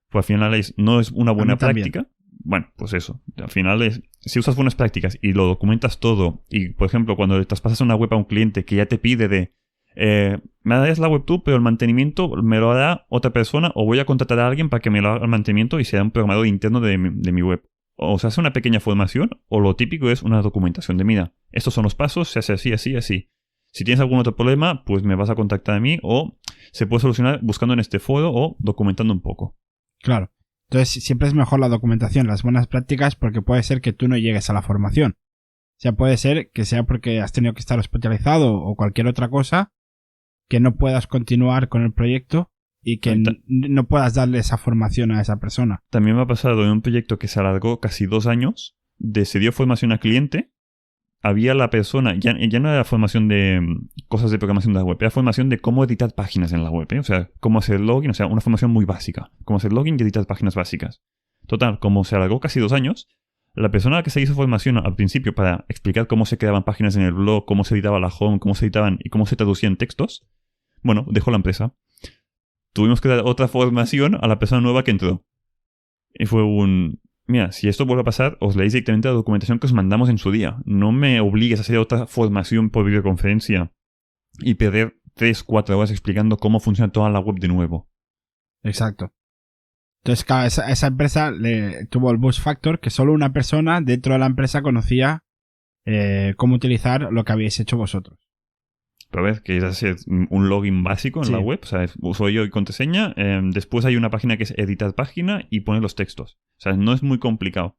Pues al final no es una buena práctica. Bueno, pues eso. Al final si usas buenas prácticas y lo documentas todo, y por ejemplo, cuando le traspasas una web a un cliente que ya te pide me das la web tú, pero el mantenimiento me lo hará otra persona, o voy a contratar a alguien para que me lo haga el mantenimiento y sea un programador interno de mi web. O se hace una pequeña formación, o lo típico es una documentación de, mira, estos son los pasos, se hace así, así, así. Si tienes algún otro problema, pues me vas a contactar a mí, o se puede solucionar buscando en este foro o documentando un poco. Claro. Entonces siempre es mejor la documentación, las buenas prácticas, porque puede ser que tú no llegues a la formación. O sea, puede ser que sea porque has tenido que estar hospitalizado o cualquier otra cosa, que no puedas continuar con el proyecto y que no puedas darle esa formación a esa persona. También me ha pasado en un proyecto que se alargó casi 2 años, se dio formación al cliente, había la persona, ya no era formación de cosas de programación de la web, era formación de cómo editar páginas en la web, o sea, cómo hacer login, o sea, una formación muy básica, cómo hacer login y editar páginas básicas. Total, como se alargó casi 2 años, la persona que se hizo formación al principio para explicar cómo se creaban páginas en el blog, cómo se editaba la home, cómo se editaban y cómo se traducían textos, bueno, dejó la empresa. Tuvimos que dar otra formación a la persona nueva que entró. Y fue mira, si esto vuelve a pasar, os leéis directamente la documentación que os mandamos en su día. No me obligues a hacer otra formación por videoconferencia y perder 3-4 horas explicando cómo funciona toda la web de nuevo. Exacto. Entonces, claro, esa empresa tuvo el Buzz Factor, que solo una persona dentro de la empresa conocía cómo utilizar lo que habéis hecho vosotros. Pero a ver, que es hacer un login básico en la web, o sea, usuario y contraseña. Después hay una página que es editar página y poner los textos. O sea, no es muy complicado.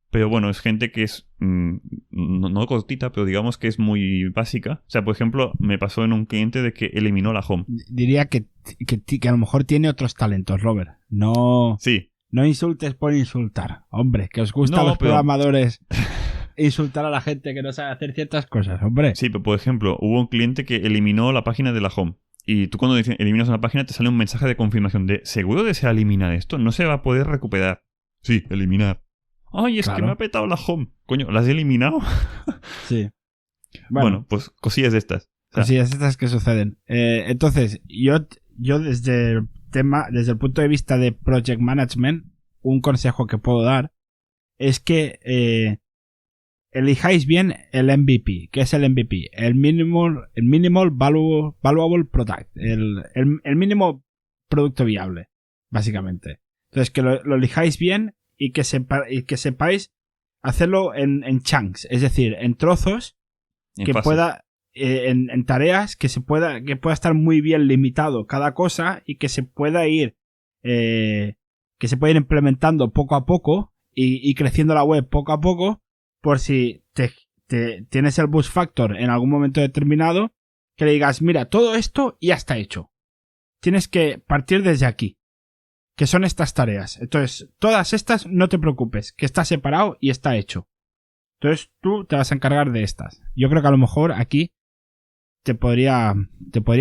Pero bueno, es gente que es no cortita, pero digamos que es muy básica. O sea, por ejemplo, me pasó en un cliente de que eliminó la home. Diría que a lo mejor tiene otros talentos, Robert. No, sí. No insultes por insultar. Hombre, que os gustan los programadores insultar a la gente que no sabe hacer ciertas cosas, hombre. Sí, pero por ejemplo, hubo un cliente que eliminó la página de la home. Y tú cuando eliminas una página te sale un mensaje de confirmación de ¿seguro desea eliminar esto? No se va a poder recuperar. Sí, eliminar. Ay, es que me ha petado la home. Coño, ¿la has eliminado? Sí. Bueno, pues cosillas de estas. O sea, cosillas de estas que suceden. Entonces, yo desde el punto de vista de Project Management, un consejo que puedo dar es que elijáis bien el MVP. ¿Qué es el MVP? El Minimal Valuable Product. El mínimo producto viable, básicamente. Entonces, que lo elijáis bien y que sepáis hacerlo en chunks, es decir, en trozos que pueda, en tareas que pueda estar muy bien limitado cada cosa y que se pueda ir implementando poco a poco y creciendo la web poco a poco, por si tienes el Buzz Factor en algún momento determinado, que le digas, mira, todo esto ya está hecho. Tienes que partir desde aquí, que son estas tareas. Entonces, todas estas, no te preocupes, que está separado y está hecho. Entonces, tú te vas a encargar de estas. Yo creo que a lo mejor aquí te podría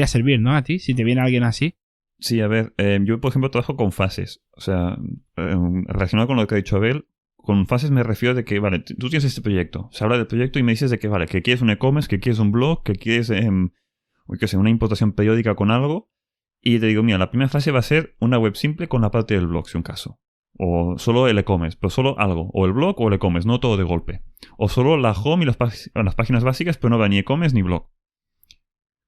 servir, ¿no? A ti, si te viene alguien así. Sí, a ver, yo por ejemplo trabajo con fases. O sea, relacionado con lo que ha dicho Abel, con fases me refiero de que, vale, tú tienes este proyecto, se habla del proyecto y me dices de que, vale, que quieres un e-commerce, que quieres un blog, que quieres, una importación periódica con algo, y te digo, mira, la primera fase va a ser una web simple con la parte del blog, si un caso. O solo el e-commerce, pero solo algo, o el blog o el e-commerce, no todo de golpe. O solo la home y las páginas básicas, pero no va ni e-commerce ni blog.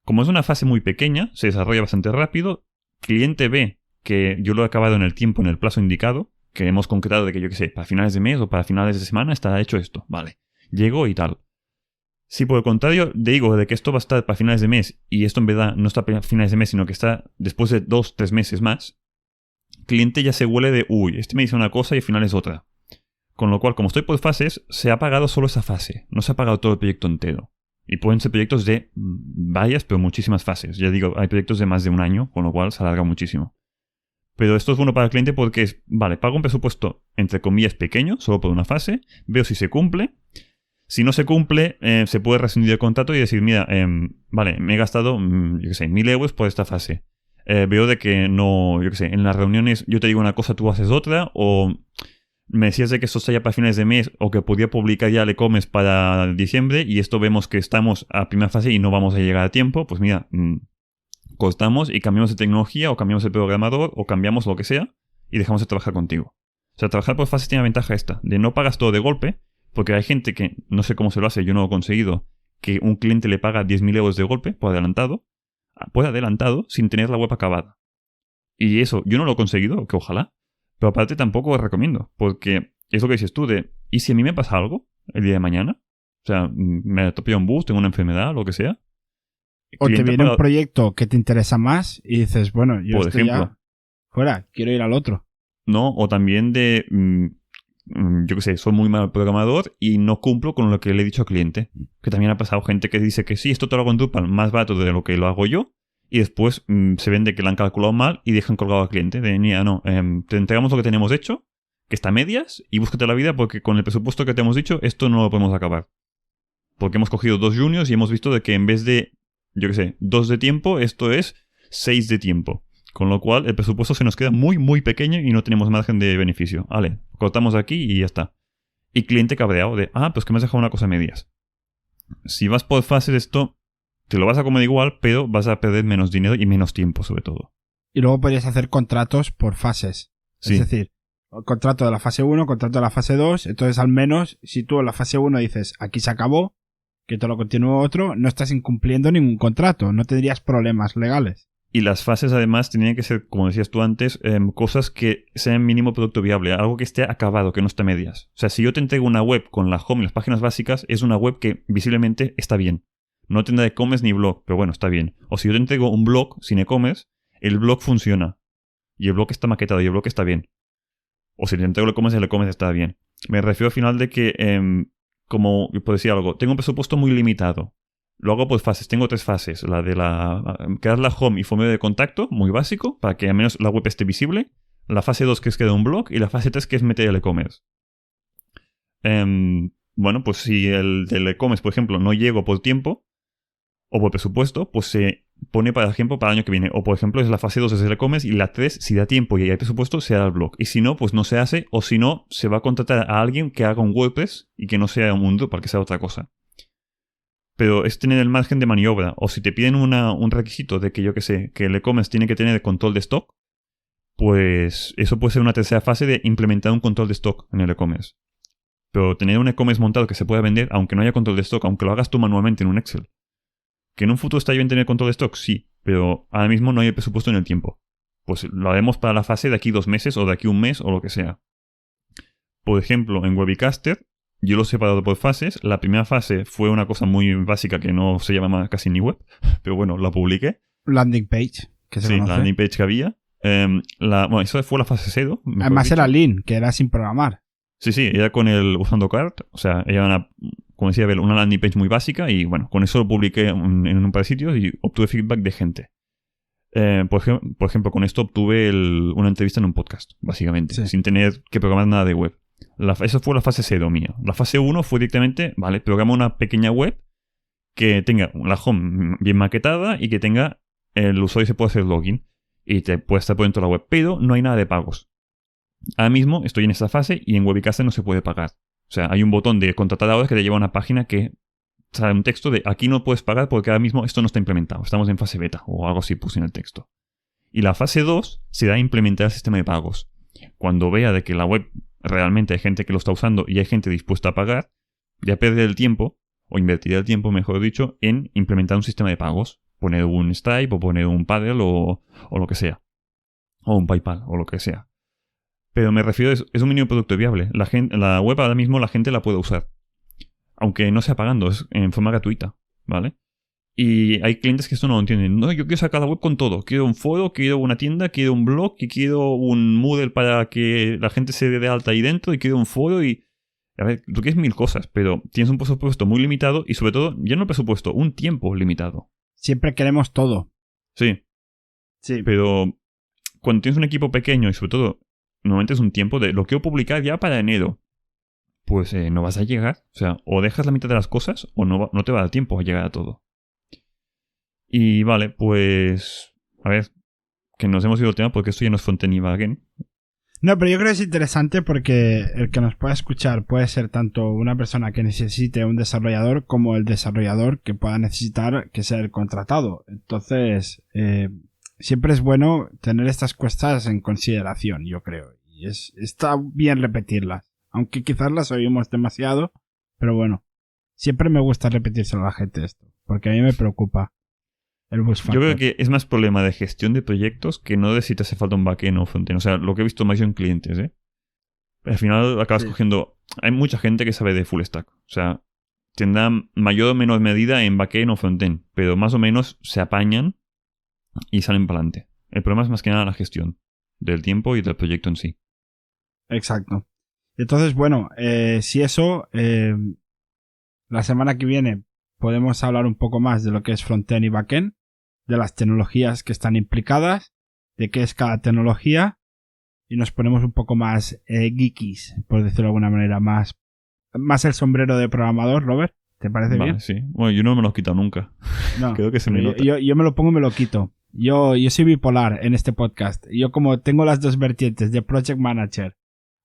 Como es una fase muy pequeña, se desarrolla bastante rápido, cliente ve que yo lo he acabado en el tiempo, en el plazo indicado, que hemos concretado de que, yo qué sé, para finales de mes o para finales de semana estará hecho esto. Vale, llego y tal. Si por el contrario digo de que esto va a estar para finales de mes y esto en verdad no está para finales de mes, sino que está después de 2-3 meses más, cliente ya se huele de, uy, este me dice una cosa y al final es otra. Con lo cual, como estoy por fases, se ha pagado solo esa fase. No se ha pagado todo el proyecto entero. Y pueden ser proyectos de varias, pero muchísimas fases. Ya digo, hay proyectos de más de un año, con lo cual se alarga muchísimo. Pero esto es bueno para el cliente porque es, vale, pago un presupuesto, entre comillas, pequeño, solo por una fase, veo si se cumple. Si no se cumple, se puede rescindir el contrato y decir, mira, vale, me he gastado, yo qué sé, 1.000 euros por esta fase. Veo de que no, yo qué sé, en las reuniones yo te digo una cosa, tú haces otra, o me decías de que esto está ya para finales de mes, o que podía publicar ya el e-commerce para diciembre, y esto vemos que estamos a primera fase y no vamos a llegar a tiempo, pues mira, cortamos y cambiamos de tecnología, o cambiamos el programador, o cambiamos lo que sea, y dejamos de trabajar contigo. O sea, trabajar por fases tiene la ventaja esta, de no pagas todo de golpe, porque hay gente que, no sé cómo se lo hace, yo no lo he conseguido, que un cliente le paga 10.000 euros de golpe por adelantado, sin tener la web acabada. Y eso, yo no lo he conseguido, que ojalá, pero aparte tampoco lo recomiendo, porque es lo que dices tú de, ¿y si a mí me pasa algo el día de mañana? O sea, me atropella un bus, tengo una enfermedad, lo que sea. O te viene un proyecto que te interesa más y dices, bueno, yo por estoy ejemplo, ya fuera, quiero ir al otro. No, o también de, yo qué sé, soy muy mal programador y no cumplo con lo que le he dicho al cliente. Que también ha pasado gente que dice que sí, esto te lo hago en Drupal más barato de lo que lo hago yo. Y después se vende que lo han calculado mal y dejan colgado al cliente. De, mira, no, te entregamos lo que tenemos hecho, que está a medias, y búscate la vida porque con el presupuesto que te hemos dicho, esto no lo podemos acabar. Porque hemos cogido 2 juniors y hemos visto de que en vez de, yo qué sé, 2 de tiempo, esto es 6 de tiempo. Con lo cual, el presupuesto se nos queda muy, muy pequeño y no tenemos margen de beneficio. Vale, cortamos aquí y ya está. Y cliente cabreado de, pues que me has dejado una cosa a medias. Si vas por fases, esto te lo vas a comer igual, pero vas a perder menos dinero y menos tiempo, sobre todo. Y luego podrías hacer contratos por fases. Sí. Es decir, contrato de la fase 1, contrato de la fase 2. Entonces, al menos, si tú en la fase 1 dices, aquí se acabó, que te lo continúe otro, no estás incumpliendo ningún contrato. No tendrías problemas legales. Y las fases, además, tenían que ser, como decías tú antes, cosas que sean mínimo producto viable. Algo que esté acabado, que no esté a medias. O sea, si yo te entrego una web con la home y las páginas básicas, es una web que visiblemente está bien. No tendrá e-commerce ni blog, pero bueno, está bien. O si yo te entrego un blog sin e-commerce, el blog funciona. Y el blog está maquetado y el blog está bien. O si te entrego el e-commerce está bien. Me refiero al final de que, como yo puedo decir algo, tengo un presupuesto muy limitado. Lo hago por fases. Tengo 3 fases. La de crear la home y formulario de contacto, muy básico, para que al menos la web esté visible. La fase 2, que es crear un blog. Y la fase 3, que es meter el e-commerce. Bueno, pues si el del e-commerce, por ejemplo, no llego por tiempo o por presupuesto, pues se pone, por ejemplo, para el año que viene. O, por ejemplo, es la fase 2 es el e-commerce y la 3, si da tiempo y hay presupuesto, se hará el blog. Y si no, pues no se hace. O si no, se va a contratar a alguien que haga un WordPress y que no sea un Drupal, que sea otra cosa. Pero es tener el margen de maniobra. O si te piden un requisito de que, yo que sé, que el e-commerce tiene que tener control de stock, pues eso puede ser una tercera fase de implementar un control de stock en el e-commerce. Pero tener un e-commerce montado que se pueda vender, aunque no haya control de stock, aunque lo hagas tú manualmente en un Excel. ¿Que en un futuro está bien tener control de stock? Sí, pero ahora mismo no hay el presupuesto en el tiempo. Pues lo haremos para la fase de aquí 2 meses o de aquí 1 mes o lo que sea. Por ejemplo, en Webicaster, yo lo he separado por fases. La primera fase fue una cosa muy básica que no se llama casi ni web, pero bueno, la publiqué. Landing page, que se conoce. La landing page que había. Bueno, eso fue la fase 0. Además era lean, que era sin programar. Sí, era con usando Cart. O sea, era como decía Abel, una landing page muy básica y bueno, con eso lo publiqué en un par de sitios y obtuve feedback de gente. Por ejemplo, con esto obtuve una entrevista en un podcast, básicamente, sin tener que programar nada de web. Esa fue la fase 0 mía. La fase 1 fue directamente, vale, programa una pequeña web que tenga la home bien maquetada y que tenga el usuario se puede hacer login y te puede estar por dentro de la web, pero no hay nada de pagos. Ahora mismo estoy en esa fase y en Webicaster no se puede pagar. O sea, hay un botón de contratar ahora que te lleva a una página que sale un texto de aquí no puedes pagar porque ahora mismo esto no está implementado. Estamos en fase beta o algo así puse en el texto. Y la fase 2 será implementar el sistema de pagos. Cuando vea de que la web realmente hay gente que lo está usando y hay gente dispuesta a pagar, ya perderé el tiempo, o invertiré el tiempo, mejor dicho, en implementar un sistema de pagos. Poner un Stripe o poner un Paddle o lo que sea. O un PayPal o lo que sea. Pero me refiero, es un mínimo producto viable. La web ahora mismo la gente la puede usar. Aunque no sea pagando, es en forma gratuita, ¿vale? Y hay clientes que esto no lo entienden. No, yo quiero sacar la web con todo. Quiero un foro, quiero una tienda, quiero un blog y quiero un Moodle para que la gente se dé de alta ahí dentro y quiero un foro y... A ver, tú quieres 1000 cosas, pero tienes un presupuesto muy limitado y sobre todo, ya no el presupuesto, un tiempo limitado. Siempre queremos todo. Sí. Sí. Pero cuando tienes un equipo pequeño y sobre todo, normalmente es un tiempo de lo quiero publicar ya para enero. Pues no vas a llegar. O sea, o dejas la mitad de las cosas o no te va a dar tiempo a llegar a todo. Y vale, pues... A ver, que nos hemos ido del tema porque esto ya no es frontend y backend. No, pero yo creo que es interesante porque el que nos pueda escuchar puede ser tanto una persona que necesite un desarrollador como el desarrollador que pueda necesitar que sea el contratado. Entonces, siempre es bueno tener estas cosas en consideración, yo creo. Y está bien repetirlas. Aunque quizás las oímos demasiado, pero bueno, siempre me gusta repetírselo a la gente esto, porque a mí me preocupa. Yo creo que es más problema de gestión de proyectos que no de si te hace falta un backend o frontend. O sea, lo que he visto más yo en clientes, ¿eh? Al final acabas cogiendo... Hay mucha gente que sabe de full stack. O sea, tendrá mayor o menor medida en backend o frontend. Pero más o menos se apañan y salen para adelante. El problema es más que nada la gestión del tiempo y del proyecto en sí. Exacto. Entonces, bueno, si eso... la semana que viene podemos hablar un poco más de lo que es frontend y backend, de las tecnologías que están implicadas, de qué es cada tecnología, y nos ponemos un poco más geekies, por decirlo de alguna manera, más el sombrero de programador, Robert. ¿Te parece bien? Sí. Bueno, yo no me lo he quitado nunca. No, creo que se me nota. Yo me lo pongo y me lo quito. Yo soy bipolar en este podcast. Yo como tengo las dos vertientes de Project Manager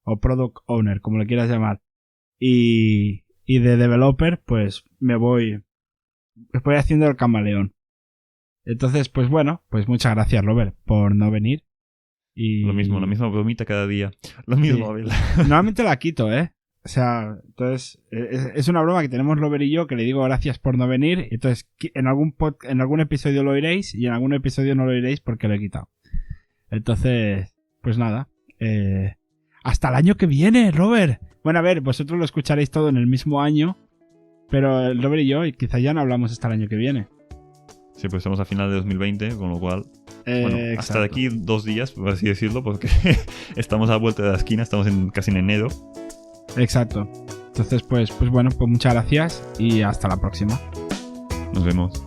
o Product Owner, como lo quieras llamar, y de Developer, pues me voy haciendo el camaleón. Entonces, pues bueno, pues muchas gracias, Robert, por no venir. Y... Lo mismo, la misma bromita cada día. Lo mismo, sí. Abel. Normalmente la quito, ¿eh? O sea, entonces, es una broma que tenemos Robert y yo, que le digo gracias por no venir. Entonces, en algún episodio lo oiréis y en algún episodio no lo oiréis porque lo he quitado. Entonces, pues nada. Hasta el año que viene, Robert. Bueno, a ver, vosotros lo escucharéis todo en el mismo año, pero el Robert y yo quizá ya no hablamos hasta el año que viene. Sí, pues estamos a final de 2020, con lo cual... bueno, hasta de aquí 2 días, por así decirlo, porque estamos a la vuelta de la esquina, estamos casi en enero. Exacto. Entonces, pues bueno, pues muchas gracias y hasta la próxima. Nos vemos.